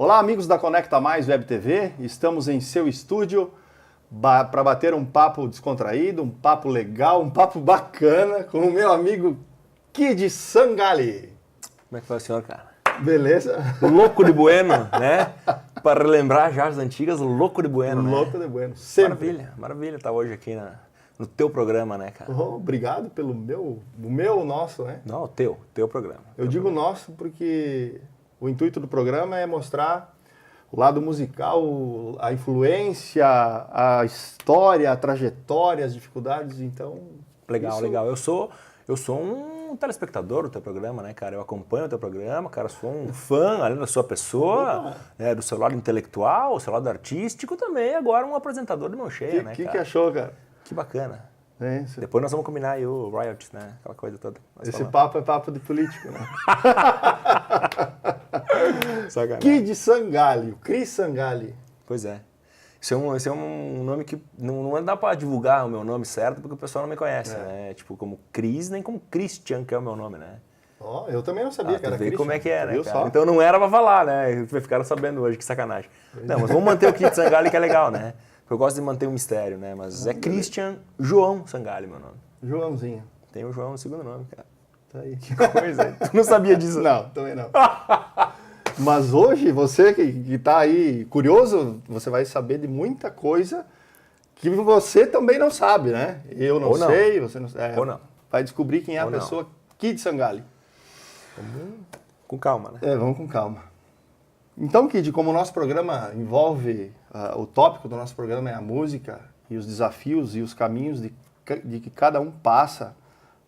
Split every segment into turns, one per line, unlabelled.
Olá, amigos da Conecta Mais Web TV. Estamos em seu estúdio para bater um papo descontraído, um papo legal, um papo bacana com o meu amigo Kid Sangali.
Como é que vai o senhor, cara?
Beleza?
Louco de bueno, né? Para relembrar já as antigas, louco de bueno, né?
Louco de bueno. Sempre.
Maravilha, maravilha estar hoje aqui no teu programa, né, cara?
Obrigado pelo o nosso, né?
Não, o teu programa.
Eu digo nosso porque o intuito do programa é mostrar o lado musical, a influência, a história, a trajetória, as dificuldades, então...
Legal,
isso...
legal. Eu sou um telespectador do teu programa, né, cara? Eu acompanho o teu programa, cara, sou um fã, além da sua pessoa, né, do seu lado intelectual, do seu lado artístico também, agora um apresentador de mão cheia, né, cara?
Que achou, cara?
Que bacana.
É,
depois nós vamos combinar aí o royalties, né? Aquela coisa toda.
Esse papo é papo de político, né? Kid Sangali, o Cris Sangali.
Pois é. Esse é um nome que não dá pra divulgar o meu nome certo, porque o pessoal não me conhece, né? Tipo, como Cris, nem como Christian, que é o meu nome, né?
Eu também não sabia que era Christian.
Como é que é, né, cara? Então não era pra falar, né? Ficaram sabendo hoje, que sacanagem. Não, mas vamos manter o Kid Sangali, que é legal, né? Eu gosto de manter um mistério, né? Mas é Christian João Sangali, meu nome.
Joãozinho.
Tem o João no segundo nome, cara.
Tá aí.
Que coisa. Tu não sabia disso?
Não, também não. Mas hoje, você que tá aí curioso, você vai saber de muita coisa que você também não sabe, né? Eu não sei, você não sabe.
Ou não.
Vai descobrir quem é a pessoa Kid Sangali.
Vamos com calma, né?
Vamos com calma. Então, Kid, como o nosso programa envolve, o tópico do nosso programa é a música e os desafios e os caminhos de que cada um passa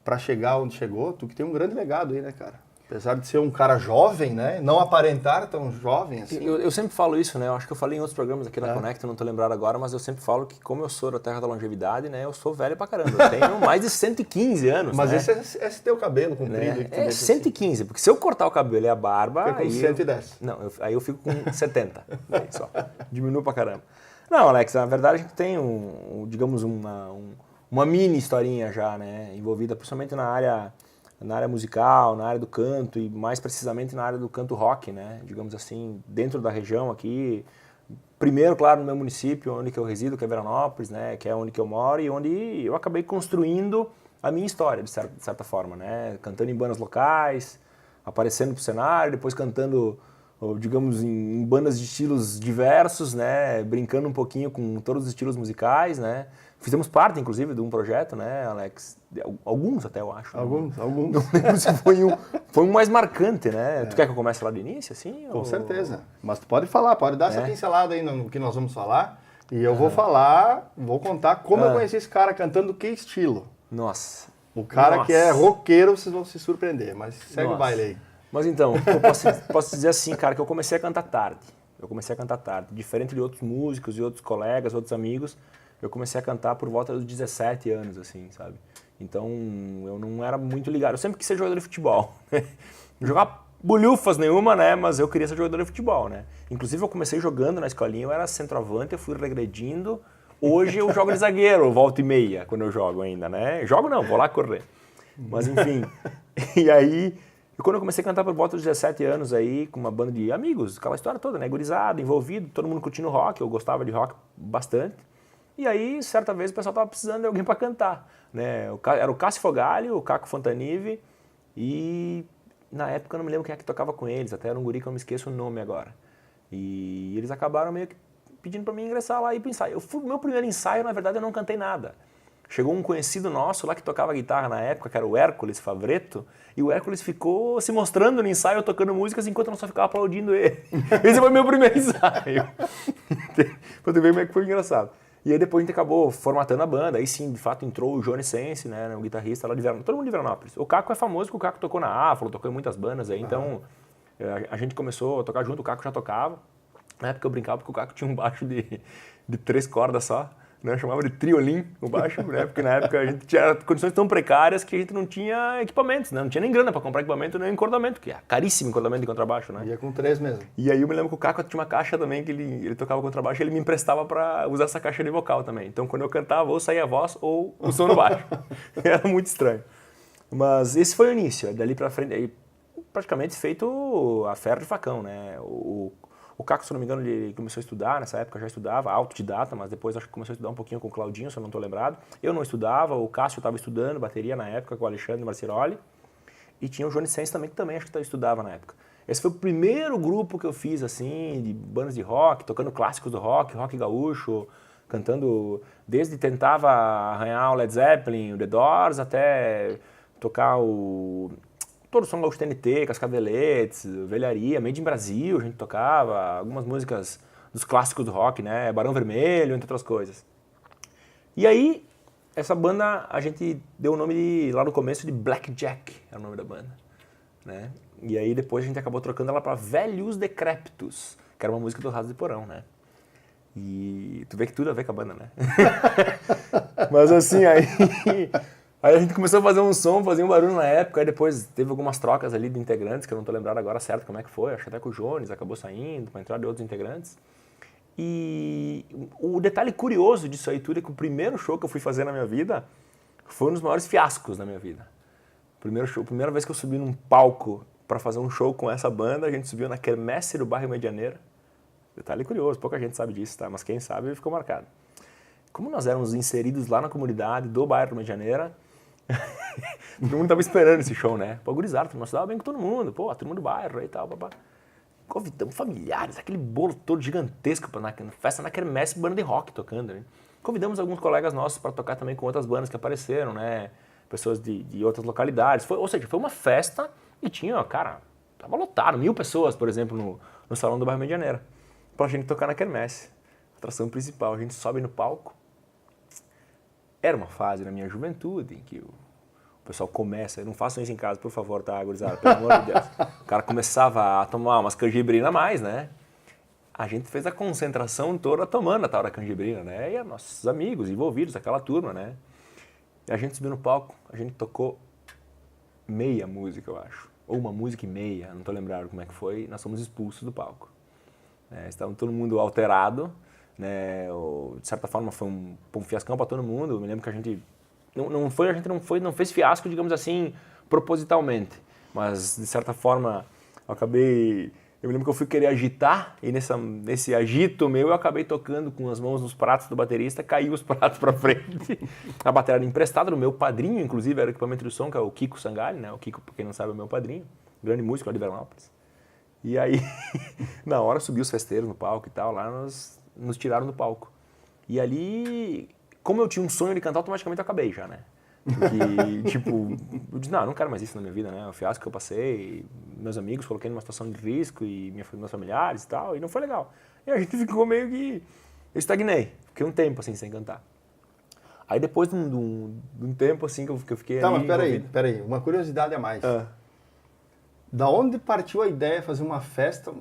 para chegar onde chegou, tu que tem um grande legado aí, né, cara? Apesar de ser um cara jovem, né? Não aparentar tão jovem assim.
Eu sempre falo isso, né? Eu acho que eu falei em outros programas aqui na Conecta, não tô lembrado agora, mas eu sempre falo que como eu sou da terra da longevidade, né? Eu sou velho pra caramba. Eu tenho mais de 115 anos,
mas
né?
esse teu cabelo comprido.
É 115, porque se eu cortar o cabelo e a barba...
Fica com 110.
Aí eu fico com 70. Aí só. Diminuo pra caramba. Não, Alex, na verdade a gente tem digamos, uma mini historinha já, né? Envolvida principalmente na área musical, na área do canto e mais precisamente na área do canto rock, né? Digamos assim, dentro da região aqui. Primeiro, claro, no meu município, onde que eu resido, que é Veranópolis, né? Que é onde que eu moro e onde eu acabei construindo a minha história, de certa forma, né? Cantando em bandas locais, aparecendo pro cenário, depois cantando, digamos, em bandas de estilos diversos, né? Brincando um pouquinho com todos os estilos musicais, né? Fizemos parte, inclusive, de um projeto, né, Alex? Alguns até, eu acho.
Alguns.
Não lembro se foi um mais marcante, né? Tu quer que eu comece lá do início, assim?
Com certeza. Mas tu pode falar, pode dar essa pincelada aí no que nós vamos falar. E eu vou contar como eu conheci esse cara cantando que estilo.
Nossa.
O cara que é roqueiro, vocês vão se surpreender, mas segue o baile aí.
Mas então, eu posso dizer assim, cara, que eu comecei a cantar tarde. Diferente de outros músicos e outros colegas, outros amigos, eu comecei a cantar por volta dos 17 anos, assim, sabe? Então, eu não era muito ligado. Eu sempre quis ser jogador de futebol. Não jogava bolhufas nenhuma, né? Mas eu queria ser jogador de futebol, né? Inclusive, eu comecei jogando na escolinha, eu era centroavante, eu fui regredindo. Hoje eu jogo de zagueiro, volta e meia, quando eu jogo ainda, né? Jogo não, vou lá correr. Mas, enfim. E aí, quando eu comecei a cantar por volta dos 17 anos aí, com uma banda de amigos, aquela história toda, né? Gurizada, envolvido, todo mundo curtindo rock, eu gostava de rock bastante. E aí, certa vez, o pessoal estava precisando de alguém para cantar, né? Era o Cássio Fogalho, o Caco Fontanive e, na época, eu não me lembro quem é que tocava com eles, até era um guri que eu me esqueço o nome agora. E eles acabaram meio que pedindo para mim ingressar lá e ir pro ensaio. Meu primeiro ensaio, na verdade, eu não cantei nada. Chegou um conhecido nosso lá que tocava guitarra na época, que era o Hércules Favreto, e o Hércules ficou se mostrando no ensaio, tocando músicas, enquanto eu só ficava aplaudindo ele. Esse foi meu primeiro ensaio. Pra tu ver como é que foi engraçado. E aí depois a gente acabou formatando a banda, aí sim, de fato, entrou o Johnny Sense, né, o guitarrista lá de Veranópolis, todo mundo de Veranópolis. O Caco é famoso porque o Caco tocou na Afro, tocou em muitas bandas aí, então a gente começou a tocar junto, o Caco já tocava. Na época eu brincava porque o Caco tinha um baixo de 3 cordas só, né, chamava de triolim o baixo, né, porque na época a gente tinha condições tão precárias que a gente não tinha equipamentos, né, não tinha nem grana para comprar equipamento nem encordamento, que é caríssimo encordamento de contrabaixo, né.
Ia com 3 mesmo.
E aí eu me lembro que o Caco tinha uma caixa também, que ele tocava contrabaixo e ele me emprestava para usar essa caixa de vocal também. Então quando eu cantava, ou saía a voz ou o som no baixo. Era muito estranho. Mas esse foi o início, dali para frente, aí praticamente feito a ferro de facão, né. O O Caco, se não me engano, ele começou a estudar, nessa época já estudava, autodidata, mas depois acho que começou a estudar um pouquinho com o Claudinho, se eu não estou lembrado. Eu não estudava, o Cássio estava estudando bateria na época com o Alexandre Marciroli. E tinha o Johnny Sainz também, que também acho que estudava na época. Esse foi o primeiro grupo que eu fiz, assim, de bandas de rock, tocando clássicos do rock, rock gaúcho, cantando, desde tentava arranhar o Led Zeppelin, o The Doors, até tocar todo o som gaúcho TNT, Cascaveletes, Velharia, Made in Brasil, a gente tocava, algumas músicas dos clássicos do rock, né, Barão Vermelho, entre outras coisas. E aí, essa banda, a gente deu o nome, lá no começo, de Black Jack, era o nome da banda, né? E aí depois a gente acabou trocando ela para Velhos Decrépitos, que era uma música do Raso de Porão, né? E tu vê que tudo a ver com a banda, né? Mas assim, aí a gente começou a fazer um som, fazia um barulho na época, aí depois teve algumas trocas ali de integrantes, que eu não tô lembrado agora certo como é que foi, acho que até que o Jones acabou saindo para entrar de outros integrantes. E o detalhe curioso disso aí tudo é que o primeiro show que eu fui fazer na minha vida foi um dos maiores fiascos da minha vida. Primeira vez que eu subi num palco para fazer um show com essa banda, a gente subiu na Quermesse do bairro Medianeira. Detalhe curioso, pouca gente sabe disso, tá? Mas quem sabe ficou marcado. Como nós éramos inseridos lá na comunidade do bairro Medianeira, todo mundo tava esperando esse show, né? Pô, gurizada, nós dava bem com todo mundo, pô, todo mundo do bairro e tal, papá. Convidamos familiares, aquele bolo todo gigantesco na festa na Quermesse, banda de rock tocando, né? Convidamos alguns colegas nossos para tocar também com outras bandas que apareceram, né? Pessoas de outras localidades. Ou seja, foi uma festa e tinha, cara, tava lotado, 1000 pessoas, por exemplo, no salão do bairro Medianeira, pra gente tocar na Quermesse. Atração principal, a gente sobe no palco. Era uma fase na minha juventude em que o pessoal começa, não façam isso em casa, por favor, tá, gurizada, pelo amor de Deus. O cara começava a tomar umas canjibrinas a mais, né? A gente fez a concentração toda tomando a tal da canjibrina, né? E nossos amigos envolvidos, aquela turma, né? E a gente subiu no palco, a gente tocou meia música, eu acho. Ou uma música e meia, não tô lembrado como é que foi, nós fomos expulsos do palco. Estava todo mundo alterado, né? De certa forma foi um fiascão para todo mundo. Eu me lembro que a gente não fez fiasco, digamos assim, propositalmente, mas de certa forma eu me lembro que eu fui querer agitar e nesse agito meu eu acabei tocando com as mãos nos pratos do baterista, caiu os pratos para frente. A bateria era emprestada do meu padrinho, inclusive era o equipamento de som, que é o Kiko Sangalli, né? O Kiko, pra quem não sabe, é o meu padrinho, grande músico lá de Veranópolis. E aí, na hora subiu os festeiros no palco e tal, lá nos tiraram do palco. E ali, como eu tinha um sonho de cantar, automaticamente eu acabei já, né? Porque, tipo, eu disse, não quero mais isso na minha vida, né? O fiasco que eu passei, meus amigos, coloquei numa situação de risco e meus familiares e tal, e não foi legal. E a gente ficou meio que... Eu estagnei, fiquei um tempo, assim, sem cantar. Aí depois de um tempo, assim, que eu fiquei ali...
Tá, mas peraí, uma curiosidade a mais. Da onde partiu a ideia de fazer uma festa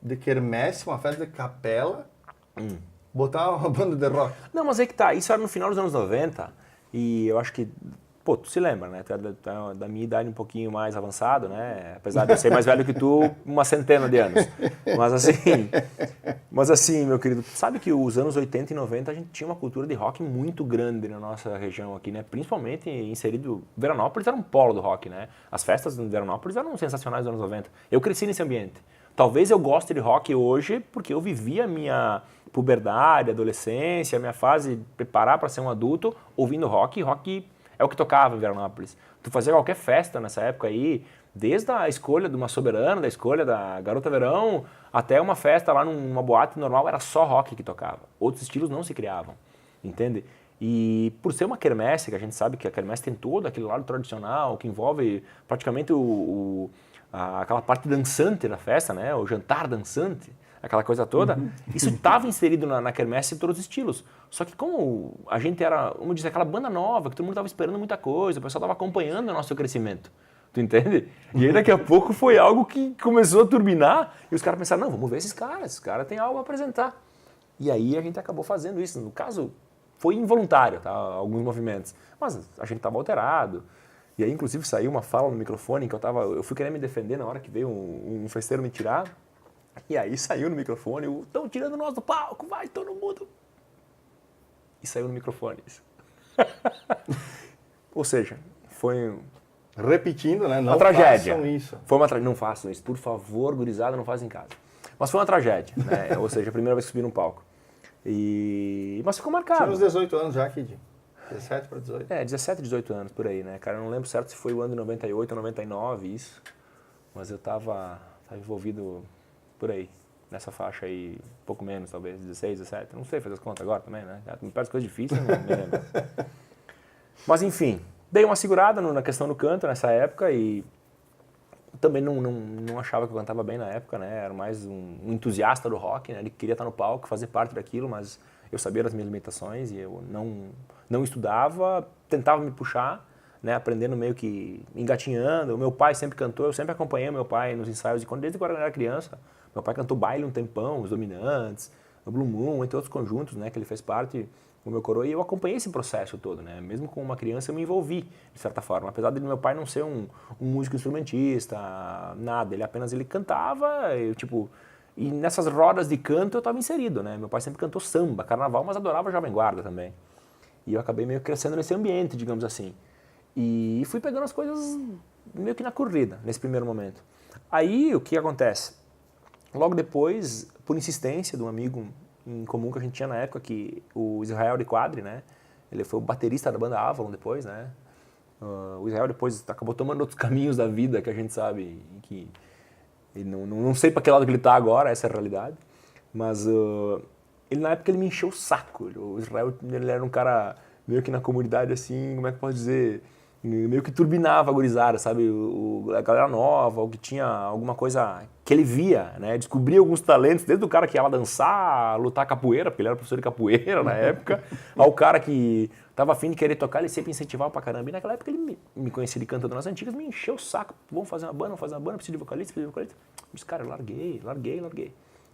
de quermesse, uma festa de capela, botar uma banda de rock?
Não, mas aí que tá, isso era no final dos anos 90, e eu acho que, pô, tu se lembra, né? Tu é da minha idade um pouquinho mais avançado, né? Apesar de eu ser mais velho que tu, uma centena de anos. Mas assim, meu querido, sabe que os anos 80 e 90 a gente tinha uma cultura de rock muito grande na nossa região aqui, né? Principalmente inserido... Veranópolis era um polo do rock, né? As festas em Veranópolis eram sensacionais nos anos 90. Eu cresci nesse ambiente. Talvez eu goste de rock hoje porque eu vivi a minha puberdade, adolescência, a minha fase de preparar para ser um adulto ouvindo rock, e rock é o que tocava em Veranópolis. Tu fazia qualquer festa nessa época aí, desde a escolha de uma Soberana, da escolha da Garota Verão, até uma festa lá numa boate normal, era só rock que tocava. Outros estilos não se criavam, entende? E por ser uma quermesse, que a gente sabe que a quermesse tem todo aquele lado tradicional, que envolve praticamente aquela parte dançante da festa, né? O jantar dançante, aquela coisa toda, isso estava inserido na quermesse de todos os estilos. Só que como a gente era, vamos dizer, aquela banda nova, que todo mundo estava esperando muita coisa, o pessoal estava acompanhando o nosso crescimento. Tu entende? E aí daqui a pouco foi algo que começou a turbinar e os caras pensaram, não, vamos ver esses caras têm algo a apresentar. E aí a gente acabou fazendo isso. No caso, foi involuntário, tá? Alguns movimentos. Mas a gente estava alterado. E aí, inclusive, saiu uma fala no microfone que eu fui querer me defender na hora que veio um festeiro me tirar. E aí saiu no microfone, estão tirando nós do palco, vai todo mundo. E saiu no microfone isso. Ou seja, foi...
Repetindo, né? Não
uma tragédia.
façam isso.
Não façam isso. Por favor, gurizada, não façam em casa. Mas foi uma tragédia, né? Ou seja, a primeira vez que subi num palco. Mas ficou marcado.
Tinha uns 18 anos já, Kid. 17 para 18.
17, 18 anos por aí, né? Cara, eu não lembro certo se foi o ano de 98 ou 99, isso. Mas eu tava envolvido por aí, nessa faixa aí, um pouco menos, talvez, 16, 17. Não sei fazer as contas agora também, né? Me parece coisa difícil, não me lembro. Mas enfim, dei uma segurada na questão do canto nessa época e também não achava que eu cantava bem na época, né? Era mais um entusiasta do rock, né? Ele queria estar no palco, fazer parte daquilo, mas eu sabia das minhas limitações e eu não estudava, tentava me puxar, né? Aprendendo meio que engatinhando. O meu pai sempre cantou, eu sempre acompanhei meu pai nos ensaios desde quando eu era criança. Meu pai cantou baile um tempão, Os Dominantes, o Blue Moon, entre outros conjuntos, né? Que ele fez parte, o meu coroa, e eu acompanhei esse processo todo, né? Mesmo como uma criança eu me envolvi, de certa forma. Apesar de meu pai não ser um músico instrumentista, nada, ele cantava, e nessas rodas de canto eu estava inserido, né? Meu pai sempre cantou samba, carnaval, mas adorava Jovem Guarda também. E eu acabei meio crescendo nesse ambiente, digamos assim. E fui pegando as coisas meio que na corrida, nesse primeiro momento. Aí, o que acontece? Logo depois, por insistência de um amigo em comum que a gente tinha na época, que o Israel de Quadri, né? Ele foi o baterista da banda Avalon depois, né? O Israel depois acabou tomando outros caminhos da vida que a gente sabe que... Não sei para que lado que ele está agora, essa é a realidade. Mas ele na época ele me encheu o saco. O Israel, ele era um cara meio que na comunidade assim, como é que eu posso dizer... meio que turbinava a gurizada, sabe? A galera nova, ou que tinha alguma coisa que ele via, né? Descobria alguns talentos, desde o cara que ia lá dançar, lutar capoeira, porque ele era professor de capoeira na época, ao cara que tava afim de querer tocar, ele sempre incentivava pra caramba. E naquela época ele me conhecia de cantando nas antigas, me encheu o saco. Vamos fazer uma banda, preciso de vocalista, Mas, cara, eu larguei.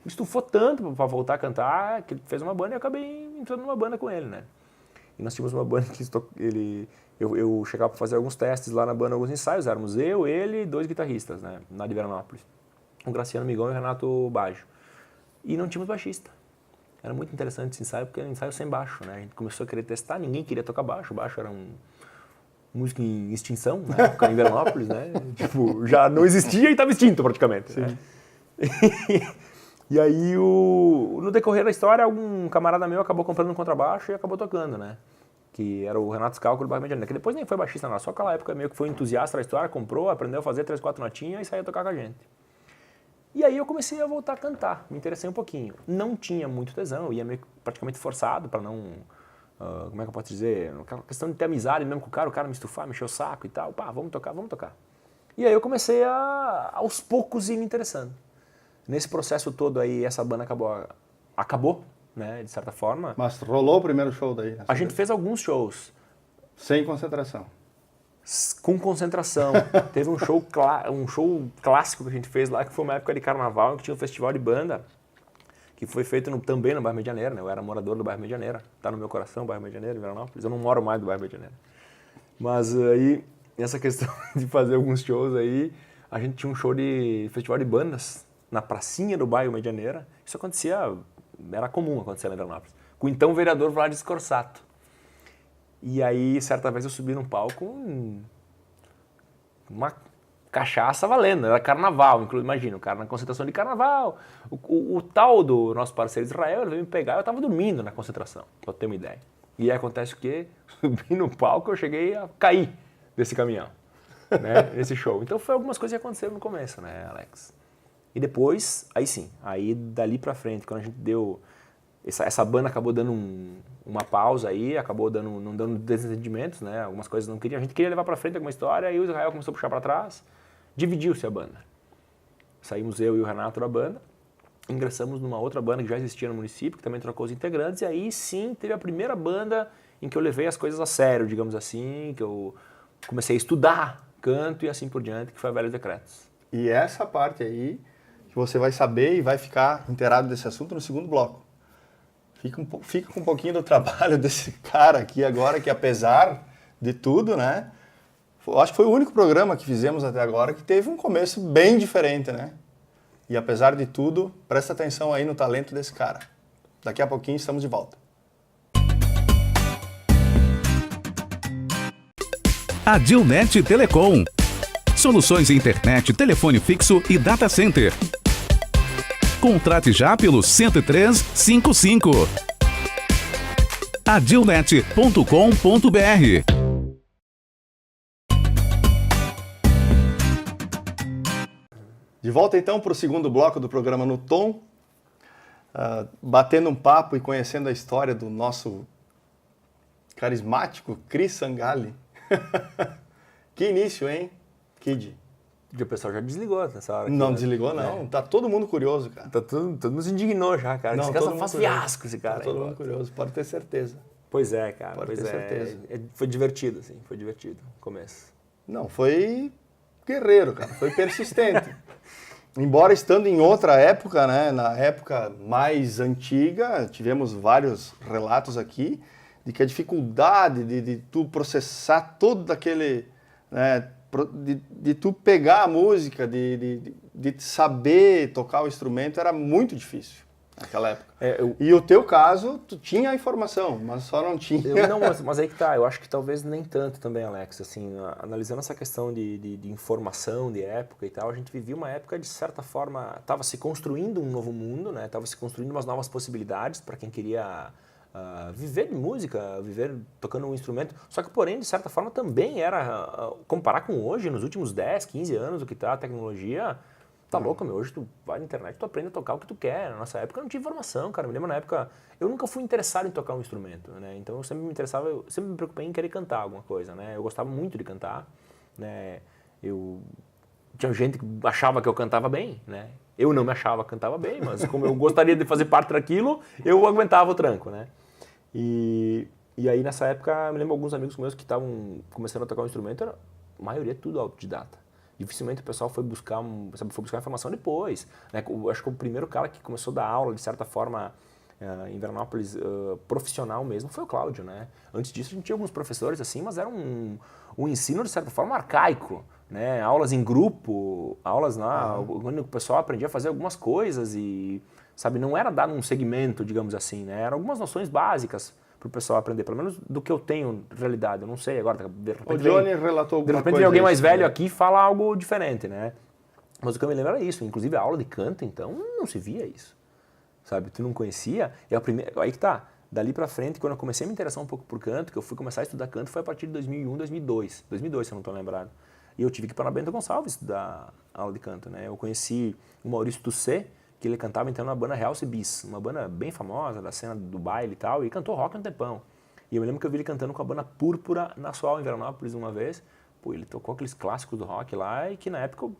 Estufou tanto pra voltar a cantar, que ele fez uma banda e eu acabei entrando numa banda com ele, né? E nós tínhamos uma banda que eu chegava para fazer alguns testes lá na banda, alguns ensaios, éramos eu, ele e 2 guitarristas, né, na de Veranópolis. O Graciano Migão e o Renato Baggio. E não tínhamos baixista. Era muito interessante esse ensaio, porque era um ensaio sem baixo, né? A gente começou a querer testar, ninguém queria tocar baixo. O baixo era um músico em extinção, na época, em Veranópolis, né? Já não existia e estava extinto praticamente. Né? E aí, no decorrer da história, algum camarada meu acabou comprando um contrabaixo e acabou tocando, né? Que era o Renato Scalco do bairro Medianeira, que depois nem foi baixista, não. Só aquela época meio que foi entusiasta da história, comprou, aprendeu a fazer 3, 4 notinhas e saiu a tocar com a gente. E aí eu comecei a voltar a cantar, me interessei um pouquinho. Não tinha muito tesão, ia meio praticamente forçado para não... como é que eu posso dizer? Aquela questão de ter amizade mesmo com o cara me estufar, me encher o saco e tal. Pá, vamos tocar. E aí eu comecei aos poucos, ir me interessando. Nesse processo todo aí, essa banda acabou, né, de certa forma.
Mas rolou o primeiro show daí?
A gente fez alguns shows.
Sem concentração?
Com concentração. Teve um show clássico que a gente fez lá, que foi uma época de carnaval, em que tinha um festival de banda, que foi feito também no bairro Medianeira, né? Eu era morador do bairro Medianeira, tá no meu coração, bairro Medianeira, em Veranópolis. Eu não moro mais do bairro Medianeira. Mas aí, nessa questão de fazer alguns shows aí, a gente tinha um show de festival de bandas na pracinha do bairro Medianeira. Isso acontecia, era comum acontecer em Veranópolis, com o então vereador Vlad Scorsato. E aí, certa vez eu subi num palco, uma cachaça valendo, era carnaval, imagina, o cara na concentração de carnaval. O tal do nosso parceiro Israel, ele veio me pegar, eu estava dormindo na concentração, pra ter uma ideia. E aí acontece o quê? Subi no palco, eu cheguei a cair desse caminhão, né, nesse show. Então foi algumas coisas que aconteceram no começo, né, Alex? E depois, aí sim, aí dali pra frente, quando a gente deu... Essa banda acabou dando uma pausa aí, acabou não dando desentendimentos, né? Algumas coisas não queria. A gente queria levar pra frente alguma história, aí o Israel começou a puxar pra trás, dividiu-se a banda. Saímos eu e o Renato da banda, ingressamos numa outra banda que já existia no município, que também trocou os integrantes, e aí sim teve a primeira banda em que eu levei as coisas a sério, digamos assim, que eu comecei a estudar canto e assim por diante, que foi a Velhos Decretos.
E essa parte aí, que você vai saber e vai ficar inteirado desse assunto no segundo bloco. Fica com um pouquinho do trabalho desse cara aqui agora, que apesar de tudo, né? Acho que foi o único programa que fizemos até agora que teve um começo bem diferente, né? E apesar de tudo, presta atenção aí no talento desse cara. Daqui a pouquinho estamos de volta.
Adilnet Telecom. Soluções em internet, telefone fixo e data center. Contrate já pelo 10355. Adilnet.com.br.
De volta então para o segundo bloco do programa No Tom, batendo um papo e conhecendo a história do nosso carismático Cris Sangalli. Que início, hein, Kid?
O pessoal já desligou nessa hora.
Não
aqui,
desligou, não. Tá todo mundo curioso, cara.
Todo mundo se indignou já, cara.
Não,
Esse cara
todo
só faz
mundo curioso.
fiasco, esse cara.
Tá todo mundo curioso, pode ter certeza.
Pois é, cara.
Pode
pois
ter
é.
certeza.
Foi divertido, assim. Foi divertido no começo.
Não, foi guerreiro, cara. Foi persistente. Embora estando em outra época, né? Na época mais antiga, tivemos vários relatos aqui de que a dificuldade de tu processar todo aquele... Né, de tu pegar a música, de saber tocar o instrumento era muito difícil naquela época. E o teu caso, tu tinha a informação, mas só não tinha.
Não, mas aí que tá, eu acho que talvez nem tanto também, Alex, assim, analisando essa questão de informação, de época e tal, a gente vivia uma época, de certa forma, estava se construindo um novo mundo, né? Estava se construindo umas novas possibilidades para quem queria viver de música, viver tocando um instrumento, só que porém, de certa forma, também era, comparar com hoje, nos últimos 10, 15 anos, o que tá a tecnologia, tá louco, meu, hoje tu vai na internet, tu aprende a tocar o que tu quer. Na nossa época não tinha informação, cara, me lembro na época, eu nunca fui interessado em tocar um instrumento, né, então eu sempre me interessava, eu sempre me preocupei em querer cantar alguma coisa, né, eu gostava muito de cantar, né, tinha gente que achava que eu cantava bem, né, eu não me achava que cantava bem, mas como eu gostaria de fazer parte daquilo, eu aguentava o tranco, né. E aí nessa época, eu me lembro alguns amigos meus que estavam começando a tocar um instrumento, a maioria tudo autodidata. Dificilmente o pessoal foi buscar informação depois, né? Eu acho que o primeiro cara que começou a dar aula, de certa forma, em Veranópolis, profissional mesmo, foi o Cláudio, né? Antes disso a gente tinha alguns professores assim, mas era um ensino, de certa forma, arcaico, né? Aulas em grupo, aulas lá, onde o pessoal aprendia a fazer algumas coisas e... Sabe, não era dar um segmento, digamos assim, né? Eram algumas noções básicas para o pessoal aprender, pelo menos do que eu tenho de realidade. Eu não sei agora, de repente
o Johnny relatou alguma coisa.
De repente vem alguém mais velho aqui e fala algo diferente, né? Mas o que eu me lembro era isso. Inclusive a aula de canto, então, não se via isso. Sabe, tu não conhecia. E aí que tá. Dali pra frente, quando eu comecei a me interessar um pouco por canto, que eu fui começar a estudar canto, foi a partir de 2001, 2002. 2002, se eu não estou lembrado. E eu tive que ir para a Bento Gonçalves estudar aula de canto, né? Eu conheci o Maurício Tusset, que ele cantava então na banda Realce Bis, uma banda bem famosa da cena do baile e tal, e cantou rock um tempão. E eu me lembro que eu vi ele cantando com a banda Púrpura na Soal, em Veranópolis, uma vez. Pô, ele tocou aqueles clássicos do rock lá, e que na época eu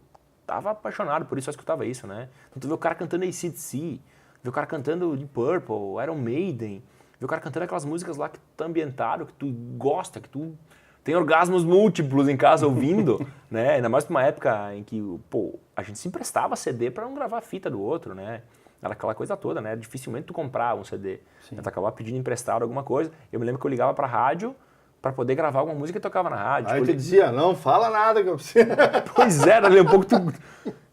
tava apaixonado por isso, só escutava isso, né? Então tu vê o cara cantando AC/DC, vê o cara cantando Deep Purple, Iron Maiden, vê o cara cantando aquelas músicas lá que tá ambientado, que tu gosta, que tu tem orgasmos múltiplos em casa ouvindo, né? Ainda mais numa época em que, pô, a gente se emprestava CD para não gravar a fita do outro, né? Era aquela coisa toda, né? Dificilmente tu comprava um CD. Tu acabava pedindo emprestado alguma coisa. Eu me lembro que eu ligava pra rádio para poder gravar alguma música e tocava na rádio.
Aí tu dizia, não fala nada que eu preciso.
Pois é, dali um pouco tu...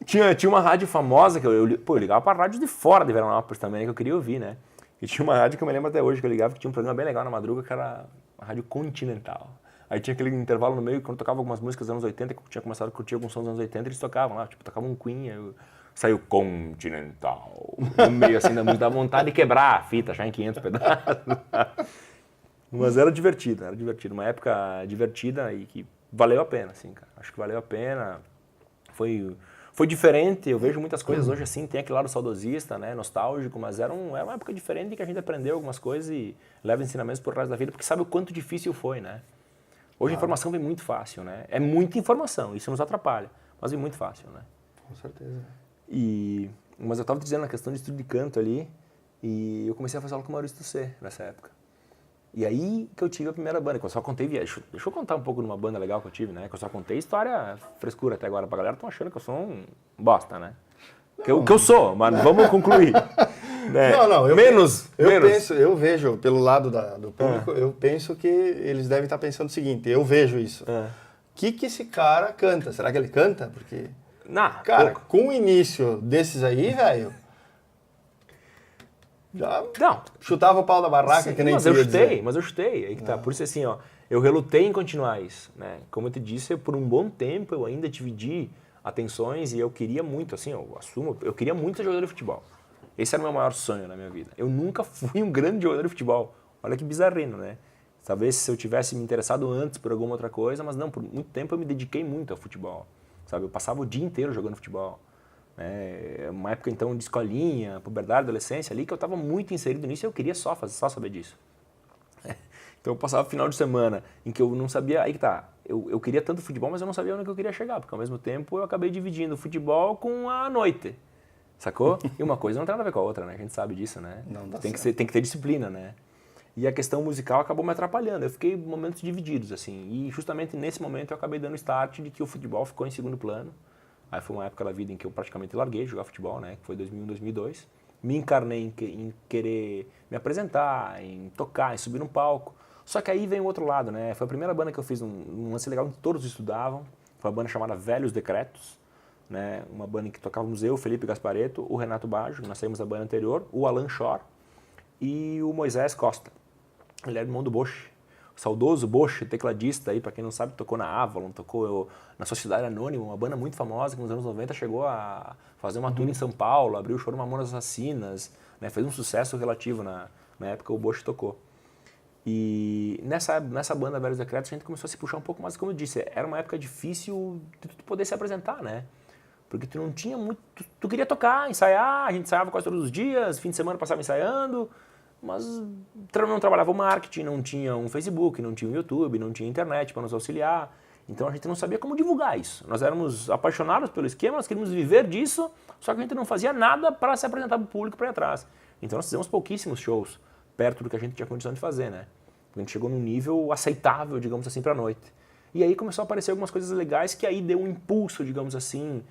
Tinha uma rádio famosa que eu ligava pra rádio de fora de Veranópolis também, que eu queria ouvir, né? E tinha uma rádio que eu me lembro até hoje, que eu ligava, que tinha um programa bem legal na madruga, que era a Rádio Continental. Aí tinha aquele intervalo no meio, quando tocava algumas músicas dos anos 80, que eu tinha começado a curtir alguns sons dos anos 80, eles tocavam lá, tipo, tocavam um Queen, saiu Continental. No meio assim da música, dava vontade de quebrar a fita, já em 500 pedaços. Mas era divertido. Uma época divertida e que valeu a pena, assim, cara. Acho que valeu a pena. Foi diferente, eu vejo muitas coisas hoje assim, tem aquele lado saudosista, né, nostálgico, mas era uma época diferente que a gente aprendeu algumas coisas e leva ensinamentos por resto da vida, porque sabe o quanto difícil foi, né? Hoje a informação vem muito fácil, né? É muita informação, isso nos atrapalha, mas vem muito fácil, né?
Com certeza.
Mas eu estava dizendo na questão de estudo de canto ali, e eu comecei a fazer aula com o Maurício Tusset nessa época. E aí que eu tive a primeira banda, que eu só contei, deixa eu contar um pouco de uma banda legal que eu tive, né? Que eu só contei história frescura até agora, pra galera estão achando que eu sou um bosta, né? Que eu sou, mas vamos concluir. Né?
Não,
menos.
Eu vejo, pelo lado do público, eu penso que eles devem estar pensando o seguinte, eu vejo isso. O que esse cara canta? Será que ele canta? Porque, cara, com o início desses aí, velho, já chutava o pau da barraca, sim, que nem
mas eu chutei, aí que tá. Por isso assim, ó, eu relutei em continuar isso, né? Como eu te disse, por um bom tempo eu ainda dividi atenções e eu queria muito, assim, eu assumo, eu queria muito ser jogador de futebol. Esse era o meu maior sonho na minha vida. Eu nunca fui um grande jogador de futebol. Olha que bizarrino, né? Talvez se eu tivesse me interessado antes por alguma outra coisa, mas não, por muito tempo eu me dediquei muito ao futebol, sabe? Eu passava o dia inteiro jogando futebol. Uma época então de escolinha, puberdade, adolescência ali, que eu estava muito inserido nisso e eu queria só saber disso. Então eu passava final de semana em que eu não sabia, aí que tá, eu queria tanto futebol, mas eu não sabia onde eu queria chegar, porque ao mesmo tempo eu acabei dividindo o futebol com a noite, sacou? E uma coisa não tem nada a ver com a outra, né? A gente sabe disso, né?
Não dá
tem
certo.
que ter disciplina, né? E a questão musical acabou me atrapalhando, eu fiquei em momentos divididos, assim, e justamente nesse momento eu acabei dando start de que o futebol ficou em segundo plano. Aí foi uma época da vida em que eu praticamente larguei de jogar futebol, né? Que foi 2001, 2002. Me encarnei em querer me apresentar, em tocar, em subir num palco. Só que aí vem o outro lado, né? Foi a primeira banda que eu fiz um lance legal em que todos estudavam. Foi uma banda chamada Velhos Decretos, né? Uma banda em que tocávamos eu, Felipe Gasparetto, o Renato Baggio, nós saímos da banda anterior, o Alan Shore e o Moisés Costa. Ele era irmão do Bosch. O saudoso Bosch, tecladista aí, pra quem não sabe, tocou na Avalon, tocou na Sociedade Anônima, uma banda muito famosa que nos anos 90 chegou a fazer uma tour em São Paulo, abriu o show no Mamonas Assassinas, né? Fez um sucesso relativo na época o Bosch tocou. E nessa banda Velhos Decretos a gente começou a se puxar um pouco mais, como eu disse, era uma época difícil de tu poder se apresentar, né? Porque tu não tinha muito... Tu queria tocar, ensaiar, a gente ensaiava quase todos os dias, fim de semana passava ensaiando, mas não trabalhava o marketing, não tinha um Facebook, não tinha um YouTube, não tinha internet para nos auxiliar. Então a gente não sabia como divulgar isso. Nós éramos apaixonados pelo esquema, nós queríamos viver disso, só que a gente não fazia nada para se apresentar para o público para ir atrás. Então nós fizemos pouquíssimos shows, perto do que a gente tinha condição de fazer, né? A gente chegou num nível aceitável, digamos assim, para a noite. E aí começou a aparecer algumas coisas legais que aí deu um impulso, digamos assim,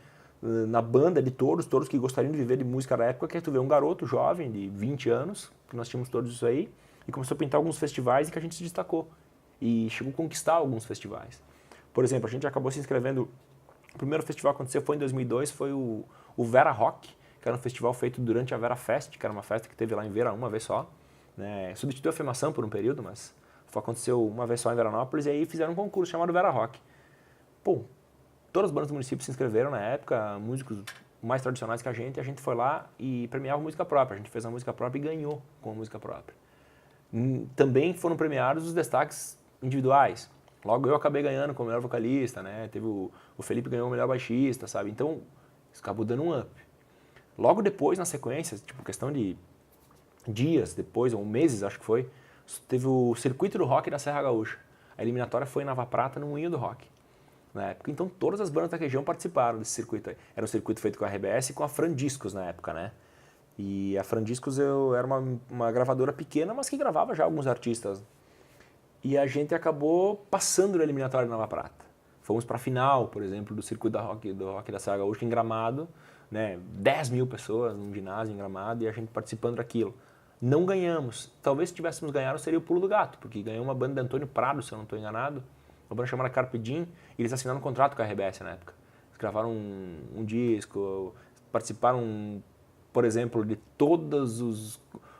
na banda de todos que gostariam de viver de música da época, que é tu ver um garoto jovem de 20 anos, que nós tínhamos todos isso aí, e começou a pintar alguns festivais em que a gente se destacou. E chegou a conquistar alguns festivais. Por exemplo, a gente acabou se inscrevendo, o primeiro festival que aconteceu foi em 2002, foi o Vera Rock, que era um festival feito durante a Vera Fest, que era uma festa que teve lá em Vera uma vez só, né? Substituiu a Femação por um período, mas aconteceu uma vez só em Veranópolis, e aí fizeram um concurso chamado Vera Rock. Pô, todas as bandas do município se inscreveram na época, músicos mais tradicionais que a gente foi lá e premiava música própria. A gente fez a música própria e ganhou com a música própria. Também foram premiados os destaques individuais. Logo eu acabei ganhando como melhor vocalista, né? Teve o Felipe ganhou o melhor baixista, sabe? Então, isso acabou dando um up. Logo depois, na sequência, tipo, questão de dias depois, ou meses, acho que foi, teve o Circuito do Rock da Serra Gaúcha. A eliminatória foi em Nava Prata, no Moinho do Rock. Na época, então todas as bandas da região participaram desse circuito aí. Era um circuito feito com a RBS e com a Frandiscos na época, né? E a Frandiscos era uma gravadora pequena, mas que gravava já alguns artistas. E a gente acabou passando no eliminatório de Nova Prata. Fomos para a final, por exemplo, do circuito do rock da Serra Gaúcha em Gramado, né? 10 mil pessoas num ginásio em Gramado e a gente participando daquilo. Não ganhamos. Talvez se tivéssemos ganhado seria o Pulo do Gato, porque ganhou uma banda de Antônio Prado, se eu não estou enganado, uma banda chamada Carpe Diem, e eles assinaram um contrato com a RBS na época. Eles gravaram um disco, participaram, por exemplo, de todos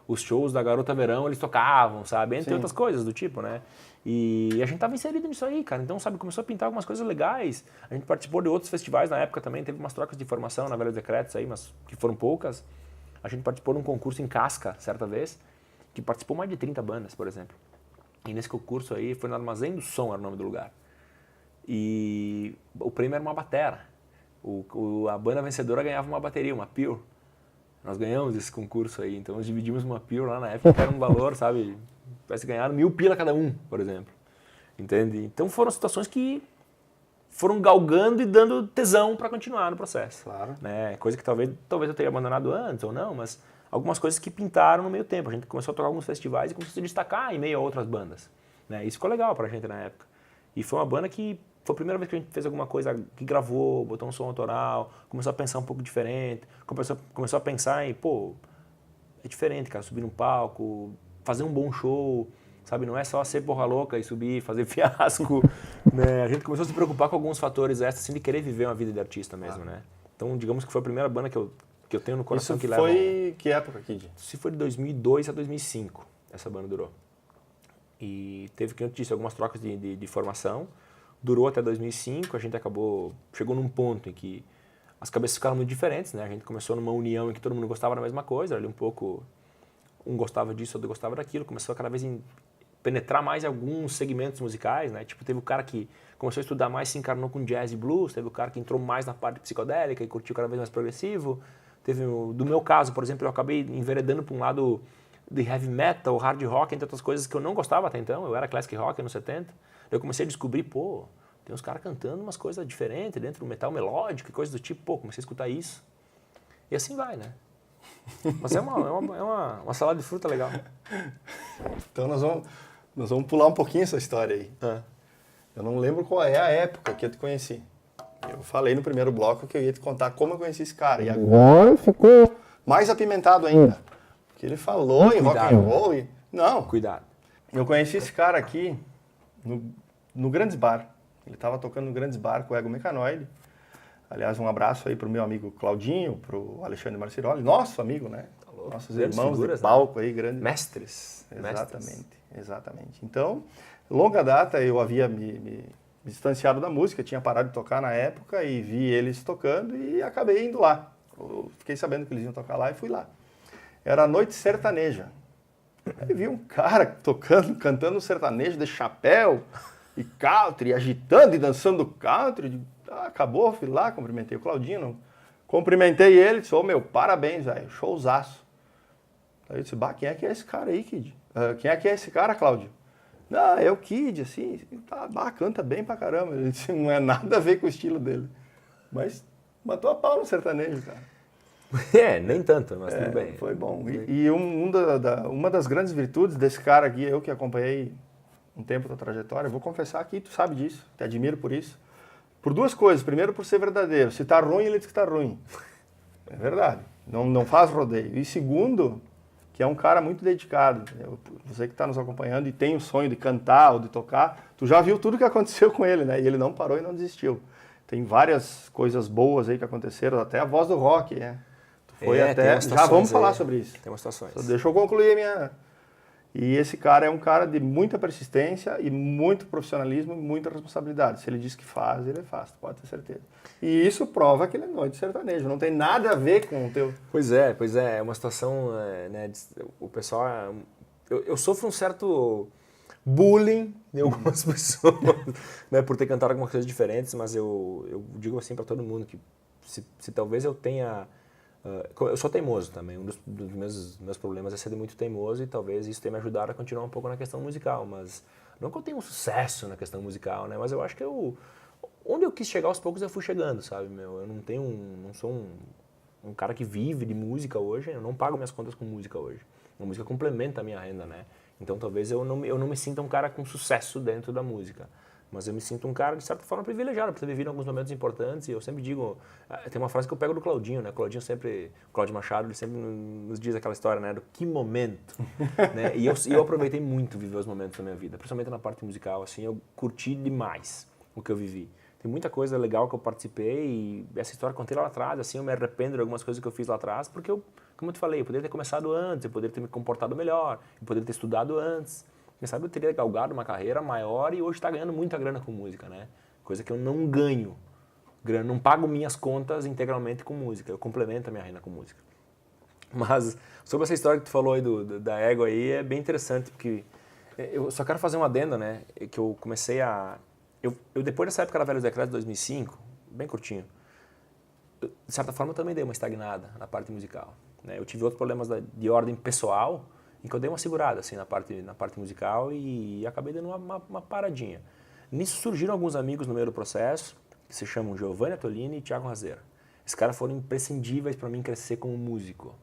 os shows da Garota Verão, eles tocavam, sabe? Entre outras coisas do tipo, né? E a gente tava inserido nisso aí, cara. Então, sabe, começou a pintar algumas coisas legais. A gente participou de outros festivais na época também, teve umas trocas de formação na Velhos Decretos aí, mas que foram poucas. A gente participou de um concurso em Casca, certa vez, que participou mais de 30 bandas, por exemplo. E nesse concurso aí, foi no Armazém do Som, era o nome do lugar. E o prêmio era uma batera. A banda vencedora ganhava uma bateria, uma Pure. Nós ganhamos esse concurso aí, então nós dividimos uma Pure lá na época, que era um valor, sabe? Parece que ganharam 1.000 pila cada um, por exemplo. Entende? Então foram situações que foram galgando e dando tesão para continuar no processo.
Claro.
Né? Coisa que talvez eu teria abandonado antes ou não, mas algumas coisas que pintaram no meio tempo. A gente começou a tocar alguns festivais e começou a se destacar em meio a outras bandas. Né? Isso ficou legal pra gente na época. E foi uma banda que foi a primeira vez que a gente fez alguma coisa que gravou, botou um som autoral, começou a pensar um pouco diferente, começou a pensar em, pô, é diferente, cara, subir num palco, fazer um bom show, sabe? Não é só ser porra louca e subir, fazer fiasco, né? A gente começou a se preocupar com alguns fatores extras, assim, de querer viver uma vida de artista mesmo, né? Então, digamos que foi a primeira banda que eu tenho no coração que leva...
Isso foi que época, Kid?
Isso foi de 2002 a 2005, essa banda durou. E teve, como eu disse, algumas trocas de formação. Durou até 2005, a gente chegou num ponto em que as cabeças ficaram muito diferentes, né? A gente começou numa união em que todo mundo gostava da mesma coisa, ali um pouco, um gostava disso, outro gostava daquilo, começou a cada vez penetrar mais em alguns segmentos musicais, né? Tipo, teve o cara que começou a estudar mais, se encarnou com jazz e blues, teve o cara que entrou mais na parte psicodélica e curtiu cada vez mais progressivo, teve, do meu caso, por exemplo, eu acabei enveredando para um lado de heavy metal, hard rock, entre outras coisas que eu não gostava até então, eu era classic rock nos 70, eu comecei a descobrir, pô, tem uns caras cantando umas coisas diferentes dentro do metal melódico e coisas do tipo, pô, comecei a escutar isso. E assim vai, né? Mas é uma salada de fruta legal.
Então nós vamos pular um pouquinho essa história aí. Eu não lembro qual é a época que eu te conheci. Eu falei no primeiro bloco que eu ia te contar como eu conheci esse cara. E agora ficou mais apimentado ainda. Porque ele falou em rock and roll e... Não.
Cuidado.
Eu conheci esse cara aqui no Grandes Bar. Ele estava tocando no Grandes Bar com o Ego Mecanoide. Aliás, um abraço aí pro meu amigo Claudinho, pro Alexandre Marciroli, nosso amigo, né? Nossos
grandes
irmãos
figuras,
de palco aí, grandes.
Mestres.
Exatamente. Então, longa data eu havia me distanciado da música, tinha parado de tocar na época e vi eles tocando e acabei indo lá. Eu fiquei sabendo que eles iam tocar lá e fui lá. Era noite sertaneja. Aí vi um cara tocando, cantando sertanejo de chapéu e country, agitando e dançando country. Acabou, fui lá, cumprimentei o Claudinho, cumprimentei ele, disse, ô meu, parabéns, velho, showzaço. Aí eu disse, bah, quem é que é esse cara aí, Kid? Quem é que é esse cara, Cláudio? Não, é o Kid, assim, tá, bah, canta bem pra caramba. Ele disse, não é nada a ver com o estilo dele. Mas matou a pau no sertanejo, cara.
Nem tanto, mas tudo bem.
Foi bom. E uma das grandes virtudes desse cara aqui, eu que acompanhei um tempo da trajetória, eu vou confessar aqui, tu sabe disso, te admiro por isso. Por duas coisas. Primeiro, por ser verdadeiro. Se tá ruim, ele diz que tá ruim. É verdade. Não faz rodeio. E segundo, que é um cara muito dedicado. Você que está nos acompanhando e tem o sonho de cantar ou de tocar, tu já viu tudo que aconteceu com ele, né? E ele não parou e não desistiu. Tem várias coisas boas aí que aconteceram, até a voz do rock, né? Tu foi até... Já vamos falar sobre isso.
Tem umas situações.
Só deixa eu concluir a minha... E esse cara é um cara de muita persistência e muito profissionalismo e muita responsabilidade. Se ele diz que faz, ele faz, pode ter certeza. E isso prova que ele é noite sertanejo, não tem nada a ver com o teu...
Pois é, é uma situação, né, o pessoal... Eu sofro um certo bullying de algumas pessoas, né, por ter cantado algumas coisas diferentes, mas eu digo assim para todo mundo que se talvez eu tenha... eu sou teimoso também, um dos meus problemas é ser muito teimoso e talvez isso tenha me ajudado a continuar um pouco na questão musical, mas não que eu tenha um sucesso na questão musical, né, mas eu acho que onde eu quis chegar aos poucos eu fui chegando, sabe, meu, eu não sou um cara que vive de música hoje, eu não pago minhas contas com música hoje, a música complementa a minha renda, né, então talvez eu não me sinta um cara com sucesso dentro da música. Mas eu me sinto um cara, de certa forma, privilegiado por ter vivido alguns momentos importantes. E eu sempre digo, tem uma frase que eu pego do Claudinho, né? O Cláudio Machado, ele sempre nos diz aquela história, né? Do que momento, né? E eu aproveitei muito viver os momentos da minha vida, principalmente na parte musical, assim, eu curti demais o que eu vivi. Tem muita coisa legal que eu participei e essa história eu contei lá atrás, assim, eu me arrependo de algumas coisas que eu fiz lá atrás, porque como eu te falei, eu poderia ter começado antes, eu poderia ter me comportado melhor, eu poderia ter estudado antes. Quem sabe eu teria galgado uma carreira maior e hoje está ganhando muita grana com música, né? Coisa que eu não ganho. Não pago minhas contas integralmente com música, eu complemento a minha renda com música. Mas sobre essa história que tu falou aí da ego aí, é bem interessante, porque eu só quero fazer uma adenda, né? Que eu comecei a... Eu depois dessa época da Velhos Decretos de 2005, bem curtinho, de certa forma eu também dei uma estagnada na parte musical, né? Eu tive outros problemas de ordem pessoal, em que eu dei uma segurada assim, na parte musical e acabei dando uma paradinha. Nisso surgiram alguns amigos no meio do processo, que se chamam Giovanni Attolini e Thiago Razeira. Esses caras foram imprescindíveis para mim crescer como músico,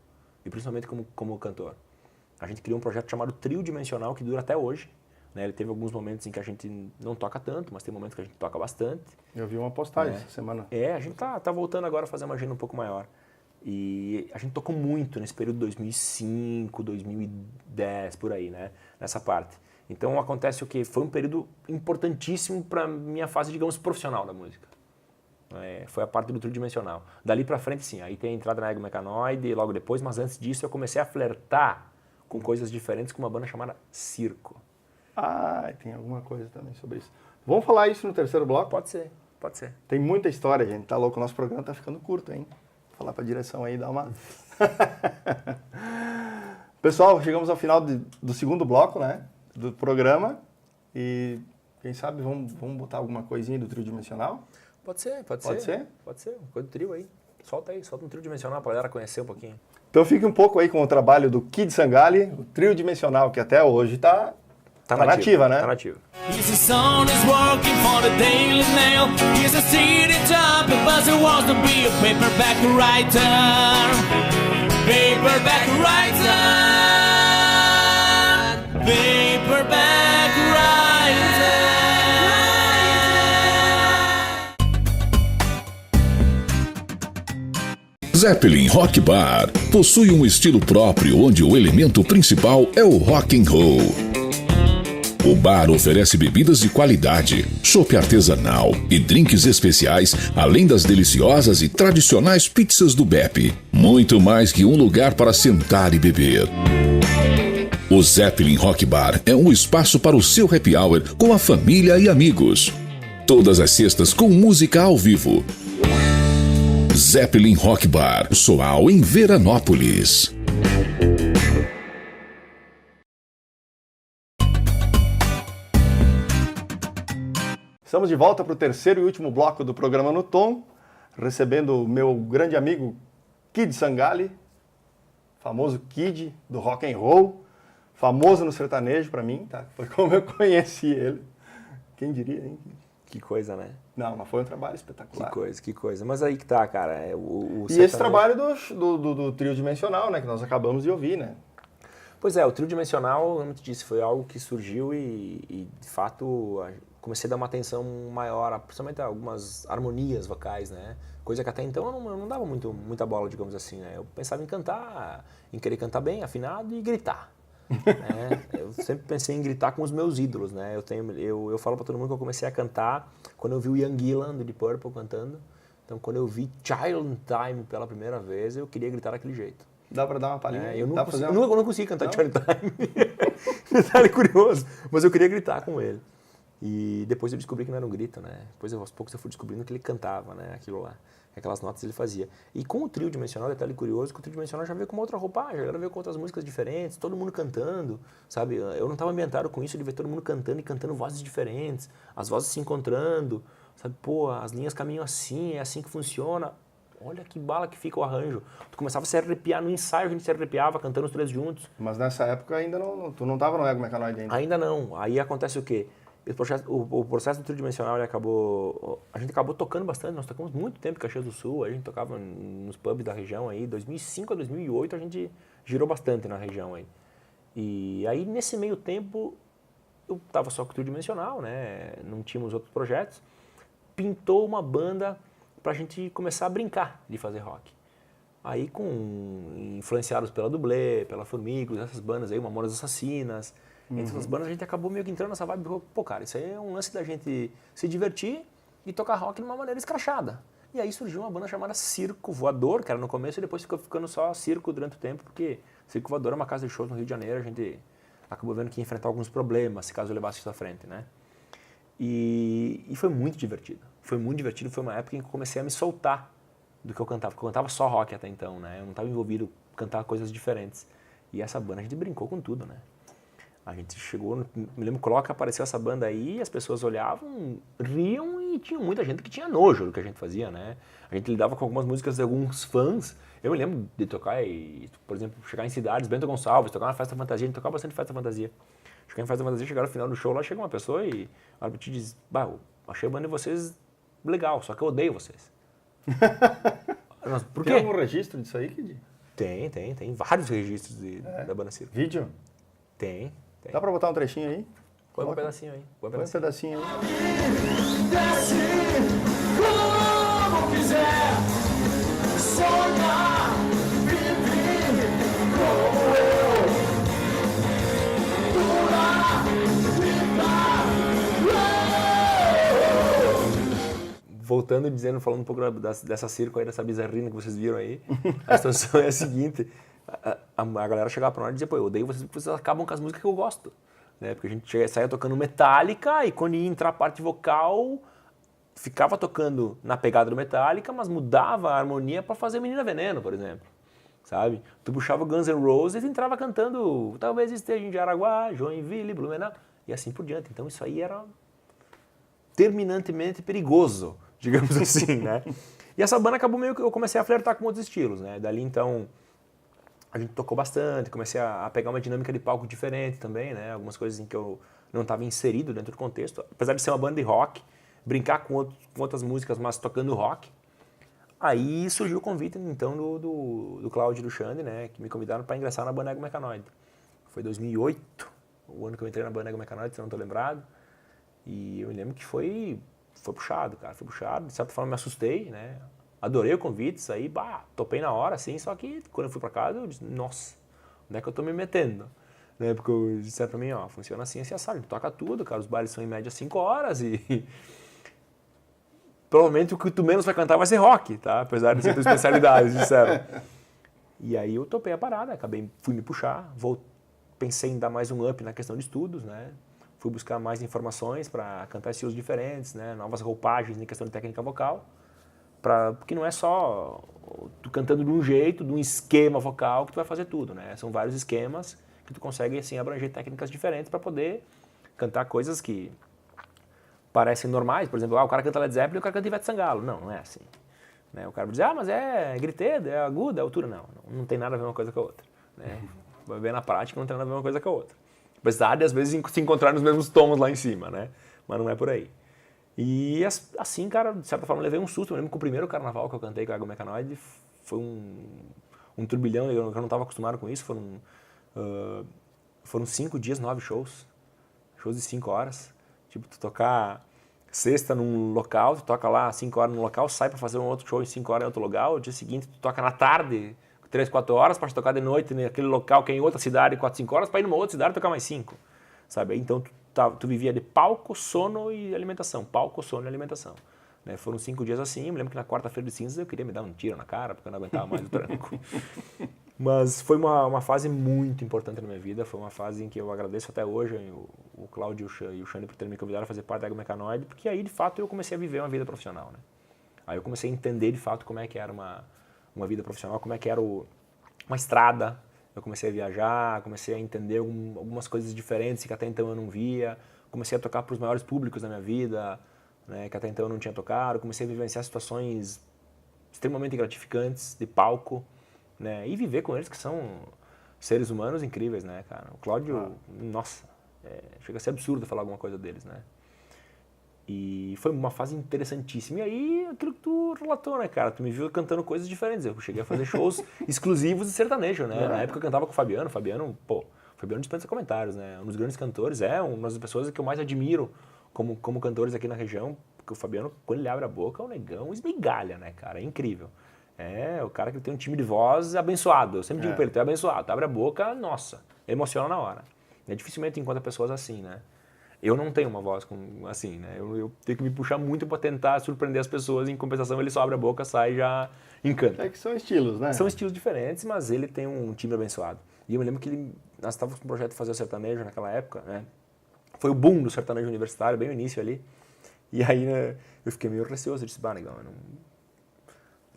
e principalmente como cantor. A gente criou um projeto chamado Trio Dimensional, que dura até hoje. Né? Ele teve alguns momentos em que a gente não toca tanto, mas tem momentos que a gente toca bastante.
Eu vi uma postagem essa semana.
A gente tá voltando agora a fazer uma agenda um pouco maior. E a gente tocou muito nesse período de 2005, 2010, por aí, né? Nessa parte. Então acontece o quê? Foi um período importantíssimo para minha fase, digamos, profissional da música. Foi a parte do tridimensional. Dali para frente, sim, aí tem a entrada na Ego Mecanoide logo depois, mas antes disso eu comecei a flertar com coisas diferentes com uma banda chamada Circo.
Tem alguma coisa também sobre isso. Vamos falar isso no terceiro bloco?
Pode ser. Pode ser.
Tem muita história, gente. Tá louco, o nosso programa tá ficando curto, hein? Vou falar pra direção aí, dar uma... Pessoal, chegamos ao final do segundo bloco, né? Do programa. E quem sabe vamos botar alguma coisinha do tridimensional?
Pode ser.
Pode ser?
Pode ser, uma coisa do trio aí. Solta um trio dimensional pra galera conhecer um pouquinho.
Então fique um pouco aí com o trabalho do Kid Sangali, o trio dimensional, que até hoje tá nativa, né?
Tá nativa.
His son is working for the Daily Mail. He's a city top, but he wants to be a paperback writer. Paperback writer. Paperback writer.
Zeppelin Rock Bar possui um estilo próprio onde o elemento principal é o rock and roll. O bar oferece bebidas de qualidade, chopp artesanal e drinks especiais, além das deliciosas e tradicionais pizzas do Beppe. Muito mais que um lugar para sentar e beber. O Zeppelin Rock Bar é um espaço para o seu happy hour com a família e amigos. Todas as sextas com música ao vivo. Zeppelin Rock Bar, Soal, em Veranópolis.
Estamos de volta para o terceiro e último bloco do programa No Tom, recebendo o meu grande amigo Kid Sangali, famoso Kid do rock and roll, famoso no sertanejo para mim, tá? Foi como eu conheci ele. Quem diria, hein?
Que coisa, né?
Não, mas foi um trabalho espetacular.
Que coisa. Mas aí que tá, cara.
E esse trabalho do trio dimensional, né? Que nós acabamos de ouvir, né?
Pois é, o trio dimensional, como eu te disse, foi algo que surgiu e de fato, comecei a dar uma atenção maior, principalmente a algumas harmonias vocais, né? Coisa que até então eu não dava muita bola, digamos assim, né? Eu pensava em cantar, em querer cantar bem, afinado e gritar. Né? Eu sempre pensei em gritar com os meus ídolos, né? Eu falo pra todo mundo que eu comecei a cantar quando eu vi o Ian Gillan do Deep Purple cantando. Então, quando eu vi Child in Time pela primeira vez, eu queria gritar daquele jeito.
Dá pra dar uma palhinha?
Eu não consegui cantar Child in Time. Detalhe curioso, mas eu queria gritar com ele. E depois eu descobri que não era um grito, né? Depois, aos poucos, eu fui descobrindo que ele cantava, né? Aquilo lá. Aquelas notas ele fazia. E com o trio dimensional, detalhe curioso, que o trio dimensional já veio com uma outra roupagem, já veio com outras músicas diferentes, todo mundo cantando, sabe? Eu não estava ambientado com isso de ver todo mundo cantando e cantando vozes diferentes, as vozes se encontrando, sabe? Pô, as linhas caminham assim, é assim que funciona. Olha que bala que fica o arranjo. Tu começava a se arrepiar no ensaio, a gente se arrepiava cantando os três juntos.
Mas nessa época ainda tu não estava no Ego Mecanoide ainda?
Ainda não. Aí acontece o quê? O processo do tridimensional, a gente acabou tocando bastante, nós tocamos muito tempo em Caxias do Sul, a gente tocava nos pubs da região aí, 2005 a 2008 a gente girou bastante na região aí. E aí nesse meio tempo eu tava só com o tridimensional, né, não tínhamos outros projetos, pintou uma banda pra gente começar a brincar de fazer rock. Aí influenciados pela Dublê, pela Formigos, essas bandas aí, Mamonas Assassinas. Entre as bandas a gente acabou meio que entrando nessa vibe, pô cara, isso aí é um lance da gente se divertir e tocar rock de uma maneira escrachada. E aí surgiu uma banda chamada Circo Voador, que era no começo e depois ficou ficando só Circo durante o tempo, porque Circo Voador é uma casa de shows no Rio de Janeiro, a gente acabou vendo que ia enfrentar alguns problemas, se caso eu levasse isso à frente, né? E foi muito divertido. Foi uma época em que eu comecei a me soltar do que eu cantava, porque eu cantava só rock até então, né? Eu não estava envolvido em cantar coisas diferentes. E essa banda a gente brincou com tudo, né? A gente chegou, me lembro, coloca, apareceu essa banda aí, as pessoas olhavam, riam e tinha muita gente que tinha nojo do que a gente fazia, né? A gente lidava com algumas músicas de alguns fãs. Eu me lembro de tocar, por exemplo, chegar em cidades, Bento Gonçalves, tocar na Festa Fantasia, a gente tocava bastante Festa Fantasia. Chegar em Festa Fantasia, chegar no final do show, lá chega uma pessoa e a te diz, eu achei a banda de vocês legal, só que eu odeio vocês. Por quê?
Tem algum registro disso aí, Kid?
Tem vários registros da banda Circo.
Vídeo?
Tem.
Dá pra botar um trechinho aí?
Põe um pedacinho aí.
Põe um pedacinho aí.
Desce como quiser, sonhar, viver como eu, durar,
Voltando e falando um pouco dessa circo aí, dessa bizarrina que vocês viram aí, a situação é a seguinte, a galera chegava pra nós e dizia, pô, eu odeio vocês porque vocês acabam com as músicas que eu gosto. Né? Porque a gente saía tocando Metallica e quando ia entrar a parte vocal, ficava tocando na pegada do Metallica, mas mudava a harmonia para fazer Menina Veneno, por exemplo. Sabe? Tu puxava Guns N' Roses e entrava cantando Talvez Esteja em Jaraguá, Joinville, Blumenau, e assim por diante. Então isso aí era terminantemente perigoso, digamos assim, né? E essa banda acabou meio que eu comecei a flertar com outros estilos, né? Dali então a gente tocou bastante, comecei a pegar uma dinâmica de palco diferente também, né? Algumas coisas em que eu não estava inserido dentro do contexto, apesar de ser uma banda de rock, brincar com outras músicas, mas tocando rock. Aí surgiu o convite, então, do Cláudio e do Xande, né, que me convidaram para ingressar na banda Ego Mecanoide. Foi 2008, o ano que eu entrei na banda Ego Mecanoide, se eu não estou lembrado. E eu me lembro que foi puxado, cara, foi puxado. De certa forma me assustei, né, adorei o convite, saí, topei na hora, assim, só que quando eu fui para casa eu disse, nossa, onde é que eu estou me metendo? Né, porque eu disse para mim, ó, funciona assim, assim, assado, toca tudo, cara, os bailes são em média 5 horas e... Provavelmente o que tu menos vai cantar vai ser rock, tá? Apesar de ser tua especialidade, disseram. E aí eu topei a parada, fui me puxar, pensei em dar mais um up na questão de estudos, né? Fui buscar mais informações para cantar estilos diferentes, né? Novas roupagens em questão de técnica vocal, porque não é só tu cantando de um jeito, de um esquema vocal que tu vai fazer tudo, né? São vários esquemas que tu consegue assim abranger técnicas diferentes para poder cantar coisas que parecem normais, por exemplo, o cara canta Led Zeppelin e o cara canta Ivete Sangalo. Não é assim. Né? O cara vai dizer, mas é gritedo, é agudo, é altura. Não tem nada a ver uma coisa com a outra. Né? Vai ver na prática, não tem nada a ver uma coisa com a outra. Apesar de, às vezes, se encontrar nos mesmos tons lá em cima, né? Mas não é por aí. E assim, cara, de certa forma, eu levei um susto. Eu lembro que o primeiro carnaval que eu cantei com a Ego Mecanoide foi um turbilhão, eu não estava acostumado com isso. Foram 5 dias, 9 shows. Shows de 5 horas. Tipo, tu tocar sexta num local, tu toca lá 5 horas num local, sai pra fazer um outro show em 5 horas em outro lugar, o dia seguinte tu toca na tarde, 3, 4 horas, pra tocar de noite naquele local que é em outra cidade, 4, 5 horas, pra ir numa outra cidade e tocar mais 5, sabe? Então tu vivia de palco, sono e alimentação, palco, sono e alimentação. Né? Foram 5 dias assim, eu me lembro que na quarta-feira de cinzas eu queria me dar um tiro na cara, porque eu não aguentava mais o tranco. Mas foi uma fase muito importante na minha vida, foi uma fase em que eu agradeço até hoje o Cláudio e o Xande por terem me convidado a fazer parte da Ego Mecanoide, porque aí de fato eu comecei a viver uma vida profissional, né? Aí eu comecei a entender de fato como é que era uma vida profissional, como é que era uma estrada, eu comecei a viajar, comecei a entender algumas coisas diferentes que até então eu não via, comecei a tocar para os maiores públicos da minha vida, né, que até então eu não tinha tocado, comecei a vivenciar situações extremamente gratificantes de palco, né? E viver com eles que são seres humanos incríveis, né, cara? O Cláudio, nossa, chega a ser absurdo falar alguma coisa deles, né? E foi uma fase interessantíssima. E aí, aquilo que tu relatou, né, cara? Tu me viu cantando coisas diferentes. Eu cheguei a fazer shows exclusivos de sertanejo, né? Na época eu cantava com o Fabiano. Fabiano dispensa comentários, né? Um dos grandes cantores, uma das pessoas que eu mais admiro como cantores aqui na região. Porque o Fabiano, quando ele abre a boca, o negão esmigalha, né, cara? É incrível. É o cara que tem um time de voz abençoado. Eu sempre digo pra ele, tu é abençoado. Tu abre a boca, nossa, emociona na hora. Dificilmente encontra pessoas assim, né? Eu não tenho uma voz assim, né? Eu tenho que me puxar muito para tentar surpreender as pessoas. Em compensação, ele só abre a boca, sai e já encanta.
É que são estilos, né?
São estilos diferentes, mas ele tem um time abençoado. E eu me lembro que nós estávamos com um projeto de fazer o sertanejo naquela época, né? Foi o boom do sertanejo universitário, bem no início ali. E aí, né, eu fiquei meio receoso. Eu disse, negão,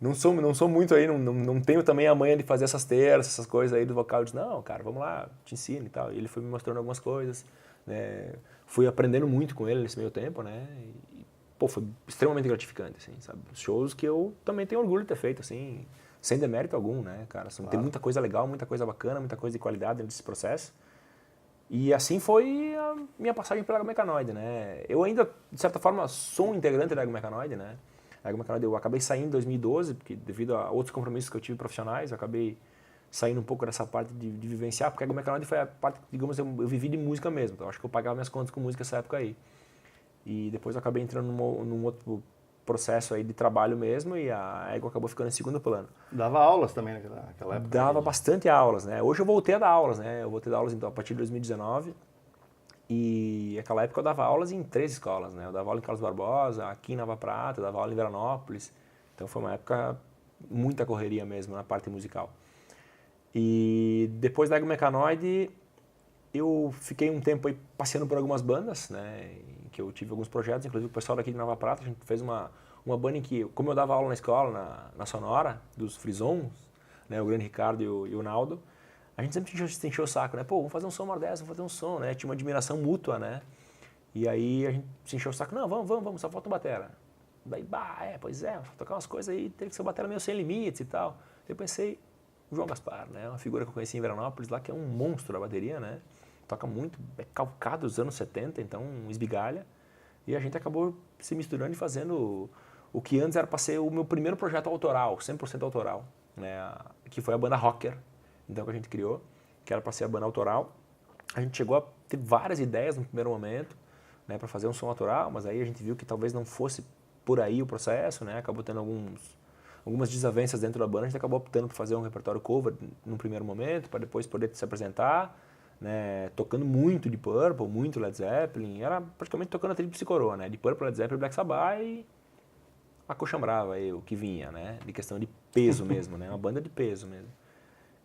não sou muito aí, não tenho também a manha de fazer essas terças, essas coisas aí do vocal. Eu disse, não, cara, vamos lá, te ensino e tal. E ele foi me mostrando algumas coisas, né? Fui aprendendo muito com ele nesse meio tempo, né? E, foi extremamente gratificante, assim, sabe? Shows que eu também tenho orgulho de ter feito, assim, sem demérito algum, né, cara? Assim, tem muita coisa legal, muita coisa bacana, muita coisa de qualidade dentro desse processo. E assim foi a minha passagem pela Ego Mecanoide, né? Eu ainda, de certa forma, sou um integrante da Ego Mecanoide, né? A Ego Mecanoide eu acabei saindo em 2012, porque devido a outros compromissos que eu tive profissionais, eu acabei saindo um pouco dessa parte de vivenciar, porque a Ego Mecanoide foi a parte, digamos, eu vivi de música mesmo. Então, eu acho que eu pagava minhas contas com música nessa época aí. E depois eu acabei entrando num outro processo aí de trabalho mesmo, e a Ego acabou ficando em segundo plano.
Dava aulas também naquela época?
Dava bastante aulas, né? Hoje eu voltei a dar aulas, né? Eu voltei a dar aulas então, a partir de 2019. E naquela época eu dava aulas em 3 escolas, né? Eu dava aula em Carlos Barbosa, aqui em Nova Prata, eu dava aula em Veranópolis. Então foi uma época muita correria mesmo na parte musical. E depois da Ego Mecanoide, eu fiquei um tempo aí passeando por algumas bandas, né? que eu tive alguns projetos, inclusive o pessoal daqui de Nova Prata, a gente fez uma banda em que, como eu dava aula na escola, na Sonora, dos Frisons, né, o grande Ricardo e o Naldo, a gente sempre se encheu o saco, né? Pô, vamos fazer um som Nordeste, vamos fazer um som, né? Tinha uma admiração mútua, né? E aí a gente se encheu o saco, não, vamos, só falta um batera. Daí, pois é, tocar umas coisas aí, teve que ser um batera meio sem limites e tal. Eu pensei, o João Gaspar, né? Uma figura que eu conheci em Veranópolis lá, que é um monstro da bateria, né? Toca muito, é calcado dos anos 70, então esmigalha. E a gente acabou se misturando e fazendo o que antes era para ser o meu primeiro projeto autoral, 100% autoral, né? Que foi a banda Rocker, então, que a gente criou, que era para ser a banda autoral. A gente chegou a ter várias ideias no primeiro momento, né, para fazer um som autoral, mas aí a gente viu que talvez não fosse por aí o processo, né? Acabou tendo algumas desavenças dentro da banda, a gente acabou optando por fazer um repertório cover no primeiro momento, para depois poder se apresentar, né, tocando muito de Purple, muito Led Zeppelin, era praticamente tocando a tríplice coroa, né, de Purple, Led Zeppelin, Black Sabbath e acochambrava aí o que vinha, né, de questão de peso mesmo, né, uma banda de peso mesmo.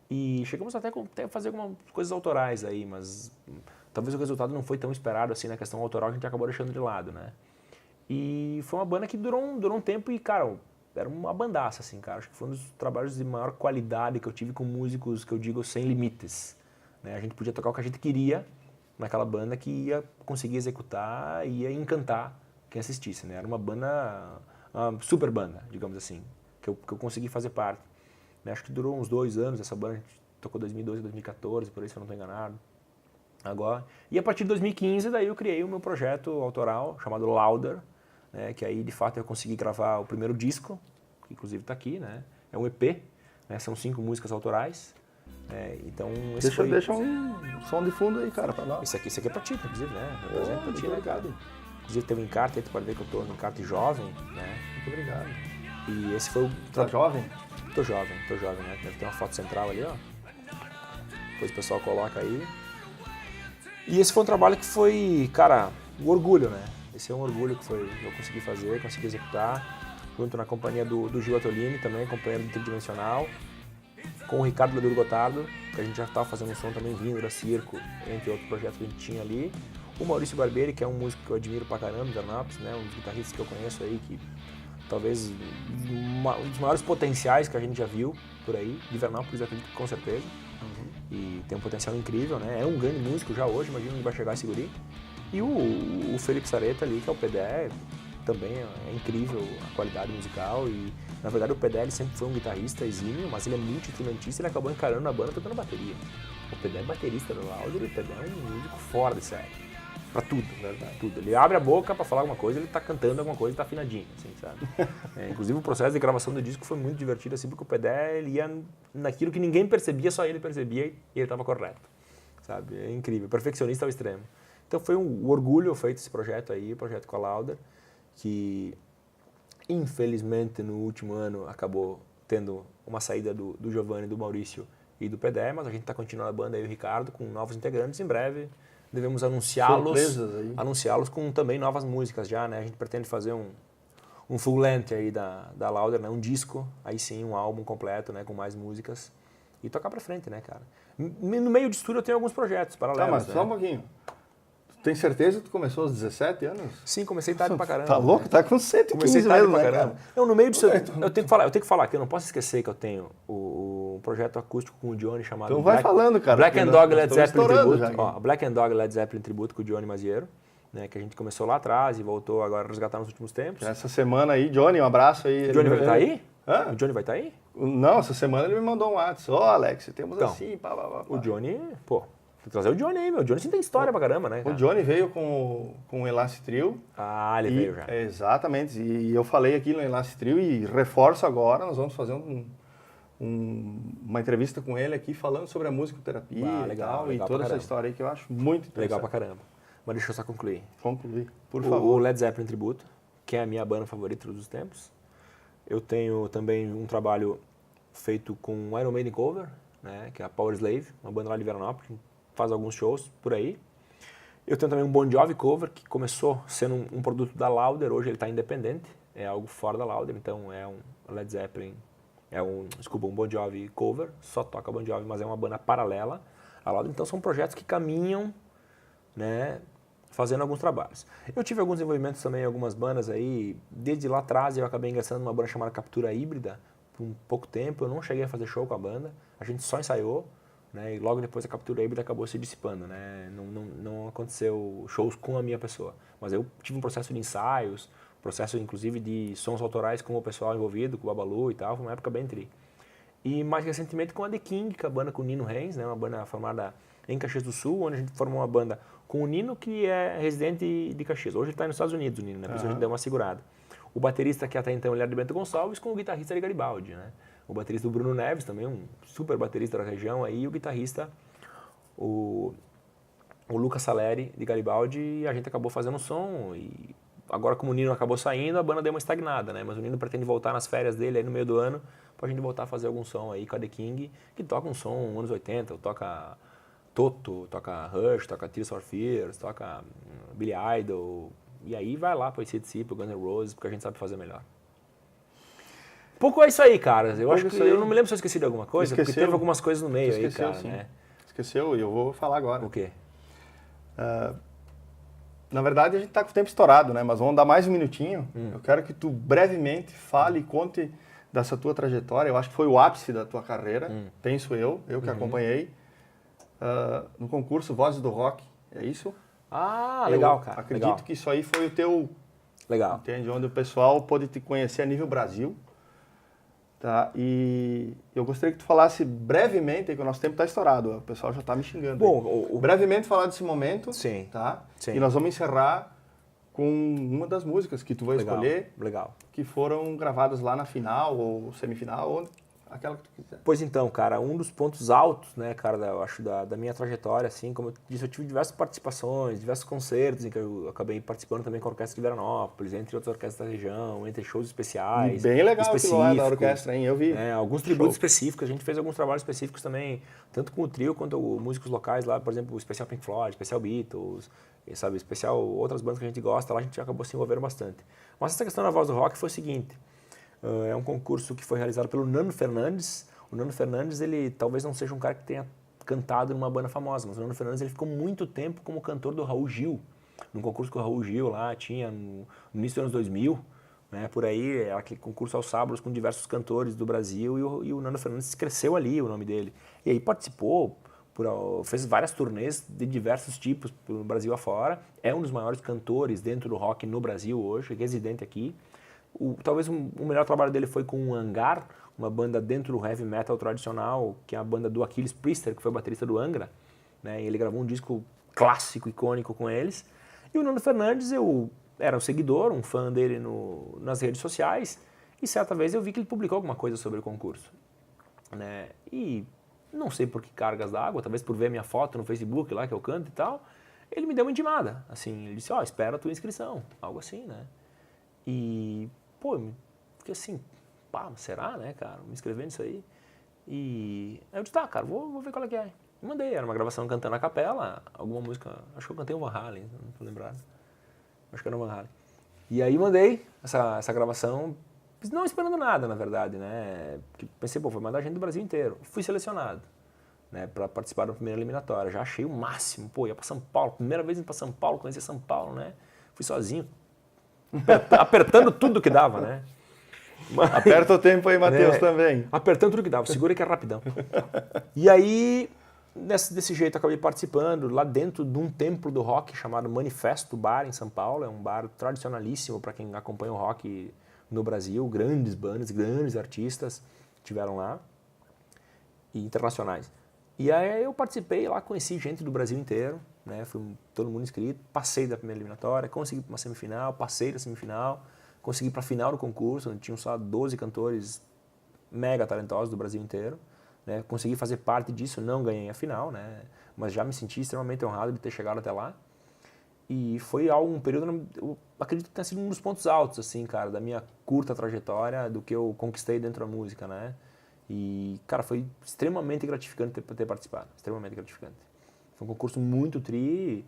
E chegamos até a fazer algumas coisas autorais aí, mas talvez o resultado não foi tão esperado assim na questão autoral, a gente acabou deixando de lado, né. E foi uma banda que durou um tempo e, cara, era uma bandaça, assim, cara. Acho que foi um dos trabalhos de maior qualidade que eu tive com músicos, que eu digo, sem limites. Né? A gente podia tocar o que a gente queria naquela banda que ia conseguir executar e ia encantar quem assistisse, né? Era uma banda, uma super banda, digamos assim, que eu consegui fazer parte. Né? Acho que durou uns 2 anos essa banda, a gente tocou 2012, 2014, por aí, se eu não estou enganado. Agora. E a partir de 2015, daí eu criei o meu projeto autoral, chamado Louder, né, que aí de fato eu consegui gravar o primeiro disco, que inclusive está aqui, né, é um EP, né, são 5 músicas autorais, então esse
Deixa um som de fundo aí, cara, para nós.
Esse aqui é para ti, inclusive, né, representa para ti, né, cara. Inclusive tem um encarte aí, tu pode ver que eu estou no encarte jovem, né.
Muito obrigado.
E esse foi o...
Tá jovem?
Tô jovem, né, deve ter uma foto central ali, ó, depois o pessoal coloca aí. E esse foi um trabalho que foi, cara, um orgulho, né? Esse é um orgulho que eu consegui fazer, consegui executar, junto na companhia do Gil Atolini também, companheiro do Tridimensional, com o Ricardo Leduro Gotardo, que a gente já estava fazendo um som também vindo da Circo, entre outros projetos que a gente tinha ali. O Maurício Barbieri, que é um músico que eu admiro pra caramba, de Veranópolis, né? Um dos guitarristas que eu conheço aí, que talvez um dos maiores potenciais que a gente já viu por aí, de Veranópolis, acredito que com certeza. E tem um potencial incrível, né? É um grande músico já hoje, imagina onde vai chegar esse guri. E o Felipe Sareta ali, que é o Pedé, também é incrível a qualidade musical e, na verdade, o Pedé ele sempre foi um guitarrista exímio, mas ele é multi-instrumentista e ele acabou encarando na banda tocando bateria. O Pedé é baterista do Louder e o Pedé é um músico fora de série. Pra tudo, verdade. Tudo. Ele abre a boca pra falar alguma coisa, ele tá cantando alguma coisa e tá afinadinho, assim, sabe? Inclusive o processo de gravação do disco foi muito divertido, assim, porque o Pedé, ele ia naquilo que ninguém percebia, só ele percebia e ele tava correto, sabe? É incrível, perfeccionista ao extremo. Então foi um orgulho feito esse projeto aí, o projeto com a Louder, que infelizmente no último ano acabou tendo uma saída do Giovanni, do Maurício e do Pedé, mas a gente tá continuando a banda aí, o Ricardo, com novos integrantes em breve. Devemos anunciá-los com também novas músicas já, né? A gente pretende fazer um full length aí da Louder, né? Um disco, aí sim, um álbum completo, né? Com mais músicas e tocar pra frente, né, cara? No meio de estúdio eu tenho alguns projetos paralelos,
mas
né?
só um pouquinho. Tem certeza que tu começou aos 17 anos?
Sim, comecei tarde pra caramba.
Tá louco?
Né?
Tá com 115
comecei tarde
mesmo,
pra
né,
caramba.
cara?
Não, no meio disso eu tenho que falar que eu não posso esquecer que eu tenho o projeto acústico com o Johnny chamado
Então vai falando, cara.
Black and Dog Led Zeppelin
estourando
Tributo. Ó, Black and Dog Led Zeppelin Tributo com o Johnny Maziero, né, que a gente começou lá atrás e voltou agora a resgatar nos últimos tempos.
Essa semana aí, Johnny, um abraço aí.
O Johnny vai estar aí?
Hã?
O Johnny vai estar aí?
Não, essa semana ele me mandou um WhatsApp. Ó, Alex, temos
Então,
assim, pá.
O Johnny, pô, tem que trazer o Johnny aí, meu. O Johnny sim tem história pra caramba, né,
O
cara?
Johnny veio com o Elastic Trio.
Ah, ele veio já.
Exatamente. E eu falei aqui no Elastic Trio e reforço agora, nós vamos fazer uma entrevista com ele aqui falando sobre a musicoterapia
legal,
e toda essa história aí que eu acho muito interessante.
Legal pra caramba. Mas deixa eu só concluir.
Concluir, por
O
favor.
Led Zeppelin Tributo, que é a minha banda favorita dos tempos. Eu tenho também um trabalho feito com Iron Maiden Cover, né, que é a Power Slave, uma banda lá de Veranópolis, que faz alguns shows por aí. Eu tenho também um Bon Jovi Cover, que começou sendo um produto da Louder, hoje ele está independente, é algo fora da Louder, então é um Led Zeppelin, um Bon Jovi Cover, só toca Bon Jovi, mas é uma banda paralela à Louder. Então são projetos que caminham, né, fazendo alguns trabalhos. Eu tive alguns envolvimentos também em algumas bandas aí, desde lá atrás eu acabei ingressando numa banda chamada Captura Híbrida, por um pouco tempo, eu não cheguei a fazer show com a banda, a gente só ensaiou, né, e logo depois a Captura Híbrida acabou se dissipando, né, não aconteceu shows com a minha pessoa, mas eu tive um processo de ensaios, processo inclusive de sons autorais com o pessoal envolvido, com o Babalu e tal, foi uma época bem tri. E mais recentemente com a The King, que é a banda com o Nino Reis, né, uma banda formada em Caxias do Sul, onde a gente formou uma banda com o Nino, que é residente de Caxias. Hoje ele está nos Estados Unidos, o Nino, né, por isso a gente deu uma segurada. O baterista, que até então ele era de Bento Gonçalves, com o guitarrista de Garibaldi, né. O baterista do Bruno Neves, também um super baterista da região, aí, e o guitarrista, o Lucas Saleri, de Garibaldi, e a gente acabou fazendo um som, e agora como o Nino acabou saindo, a banda deu uma estagnada, né, mas o Nino pretende voltar nas férias dele aí no meio do ano, pra gente voltar a fazer algum som aí com a The King, que toca um som anos 80, toca Toto, toca Rush, toca Tears for Fears, toca Billy Idol, e aí vai lá pro AC/DC, pro Guns N' Roses, porque a gente sabe fazer melhor. Um pouco é isso aí, cara. Eu acho que eu não me lembro se eu esqueci de alguma coisa, porque teve algumas coisas no meio aí, cara,
sim.
né?
Esqueceu, e eu vou falar agora.
O quê?
Na verdade, a gente tá com o tempo estourado, né? Mas vamos dar mais um minutinho. Eu quero que tu brevemente fale e conte dessa tua trajetória. Eu acho que foi o ápice da tua carreira, penso eu que acompanhei, no concurso Vozes do Rock, é isso?
Ah, legal, cara.
Acredito
legal.
que isso aí foi o teu...
Legal.
Entende? Onde o pessoal pôde te conhecer a nível Brasil. Tá? E eu gostaria que tu falasse brevemente, que o nosso tempo está estourado, o pessoal já está me xingando.
Bom,
brevemente falar desse momento,
sim,
tá?
sim.
E nós vamos encerrar com uma das músicas que tu vai escolher,
legal.
que foram gravadas lá na final ou semifinal, ou aquela que tu quiser.
Pois então, cara, um dos pontos altos, né, cara, eu acho da minha trajetória, assim, como eu disse, eu tive diversas participações, diversos concertos em que eu acabei participando também com a Orquestra de Veranópolis, entre outras orquestras da região, entre shows especiais.
Bem legal aquilo lá da orquestra, hein? Eu vi.
Alguns tributos específicos, a gente fez alguns trabalhos específicos também, tanto com o trio quanto músicos locais lá, por exemplo, o especial Pink Floyd, especial Beatles, sabe, especial outras bandas que a gente gosta, lá a gente acabou se envolvendo bastante. Mas essa questão da Voz do Rock foi o seguinte, é um concurso que foi realizado pelo Nando Fernandes. O Nando Fernandes, ele talvez não seja um cara que tenha cantado numa banda famosa, mas o Nando Fernandes ele ficou muito tempo como cantor do Raul Gil, num concurso que o Raul Gil lá tinha no início dos anos 2000, né, por aí, aquele concurso aos sábados com diversos cantores do Brasil, e o Nando Fernandes cresceu ali, o nome dele. E aí participou, fez várias turnês de diversos tipos pelo Brasil afora, é um dos maiores cantores dentro do rock no Brasil hoje, residente aqui. Talvez o melhor trabalho dele foi com o Hangar, uma banda dentro do heavy metal tradicional, que é a banda do Achilles Priester, que foi baterista do Angra, né? E ele gravou um disco clássico, icônico com eles. E o Nando Fernandes, eu era um seguidor, um fã dele nas redes sociais, e certa vez eu vi que ele publicou alguma coisa sobre o concurso, né? E não sei por que cargas d'água, talvez por ver minha foto no Facebook lá que eu canto e tal, ele me deu uma intimada, assim, ele disse, espera a tua inscrição, algo assim, né? E, pô, fiquei assim, será, né, cara, me inscrevendo nisso aí. E aí eu disse, tá, cara, vou ver qual é que é. E mandei, era uma gravação cantando a capela, alguma música, acho que eu cantei o Van Halen, não tô lembrado. Acho que era o Van Halen. E aí mandei essa gravação, não esperando nada, na verdade, né, porque pensei, vou mandar gente do Brasil inteiro. Fui selecionado, né, pra participar da primeira eliminatória, já achei o máximo, ia pra São Paulo, primeira vez indo pra São Paulo, conheci São Paulo, né, fui sozinho, apertando tudo que dava, né.
Mas, aperta o tempo aí, Matheus, também.
Apertando tudo que dava, segura que é rapidão. E aí, desse jeito, eu acabei participando lá dentro de um templo do rock chamado Manifesto Bar, em São Paulo. É um bar tradicionalíssimo para quem acompanha o rock no Brasil. Grandes bandas, grandes artistas tiveram lá, e internacionais. E aí eu participei lá, conheci gente do Brasil inteiro, né? Fui todo mundo inscrito, passei da primeira eliminatória, consegui uma semifinal, passei da semifinal, consegui para a final do concurso, onde tinham só 12 cantores mega talentosos do Brasil inteiro, né? Consegui fazer parte disso, não ganhei a final, né? Mas já me senti extremamente honrado de ter chegado até lá. E foi um período, eu acredito que tenha sido um dos pontos altos, assim, cara, da minha curta trajetória, do que eu conquistei dentro da música, né? E, cara, foi extremamente gratificante ter participado, extremamente gratificante. Foi um concurso muito tri,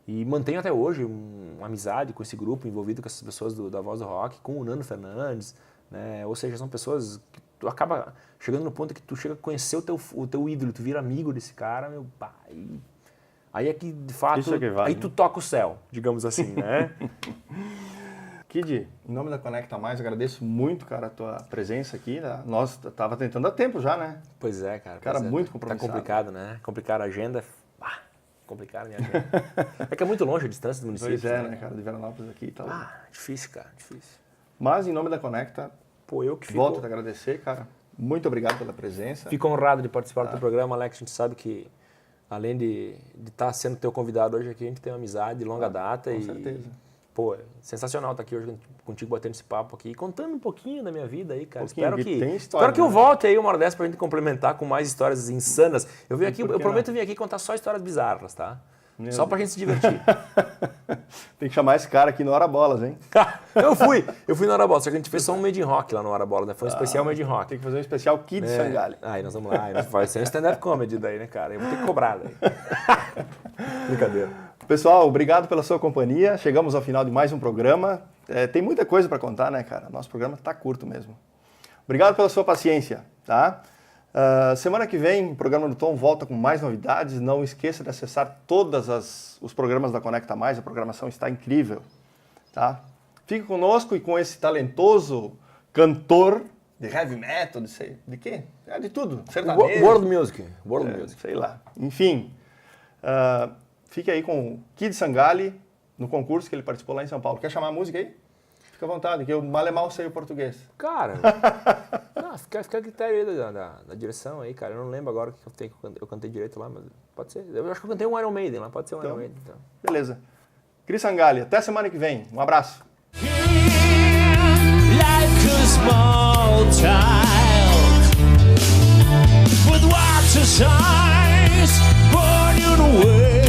e mantenho até hoje uma amizade com esse grupo, envolvido com essas pessoas da Voz do Rock, com o Nando Fernandes, né? Ou seja, são pessoas que tu acaba chegando no ponto que tu chega a conhecer o teu ídolo, tu vira amigo desse cara, meu pai. Aí é que, de fato,
Isso é que vale,
aí
né?
tu toca o céu, digamos assim, né?
Kid, em nome da Conecta Mais, agradeço muito, cara, a tua presença aqui. Nós tava tentando há tempo já, né?
Pois é, cara.
Cara,
pois é.
muito
Tá
compromissado.
complicado, né? Complicar a agenda. Complicaram a minha agenda. É que é muito longe a distância do município.
Pois é, né, cara, de Veranópolis aqui e tal.
Difícil, cara, difícil.
Mas, em nome da Conecta,
Pô, eu que fico...
volto a te agradecer, cara. Muito obrigado pela presença.
Fico honrado de participar do teu programa, Alex. A gente sabe que, além de estar sendo teu convidado hoje aqui, a gente tem uma amizade de longa data.
Com
e
certeza.
Pô, é sensacional estar aqui hoje contigo batendo esse papo aqui, contando um pouquinho da minha vida aí, cara.
Pouquinho,
Espero
que
que,
tem história,
espero que eu
né?
volte aí uma hora dessa pra gente complementar com mais histórias insanas. Eu vim aqui,
Por que
eu prometo
não?
vir aqui contar só histórias bizarras, tá?
Meu
Só pra gente se divertir.
Tem que chamar esse cara aqui no Hora Bolas, hein?
Eu fui na Hora Bola, só que a gente fez só um Made in Rock lá no Hora Bola, né? Foi um especial Made in Rock.
Tem que fazer um especial Kid Sangali.
Aí nós vamos lá, vai ser um stand-up comedy daí, né, cara? Eu vou ter que cobrar daí. Brincadeira.
Pessoal, obrigado pela sua companhia. Chegamos ao final de mais um programa. Tem muita coisa para contar, né, cara? Nosso programa tá curto mesmo. Obrigado pela sua paciência, tá? Semana que vem, o programa do Tom volta com mais novidades. Não esqueça de acessar todos os programas da Conecta Mais. A programação está incrível, tá? Fique conosco e com esse talentoso cantor de heavy metal, de quê? De tudo. Sertanejo.
World Music. World Music.
Sei lá. Enfim, fique aí com o Kid Sangali no concurso que ele participou lá em São Paulo. Quer chamar a música aí? Fica à vontade, que eu mal e mal sei o português.
Cara, fica a critério aí da direção aí, cara. Eu não lembro agora que eu cantei direito lá, mas pode ser. Eu acho que eu cantei um Iron Maiden lá, pode ser um Iron Maiden. Então.
Beleza. Kid Sangali, até semana que vem. Um abraço.
Like a small child with watch's eyes burning away.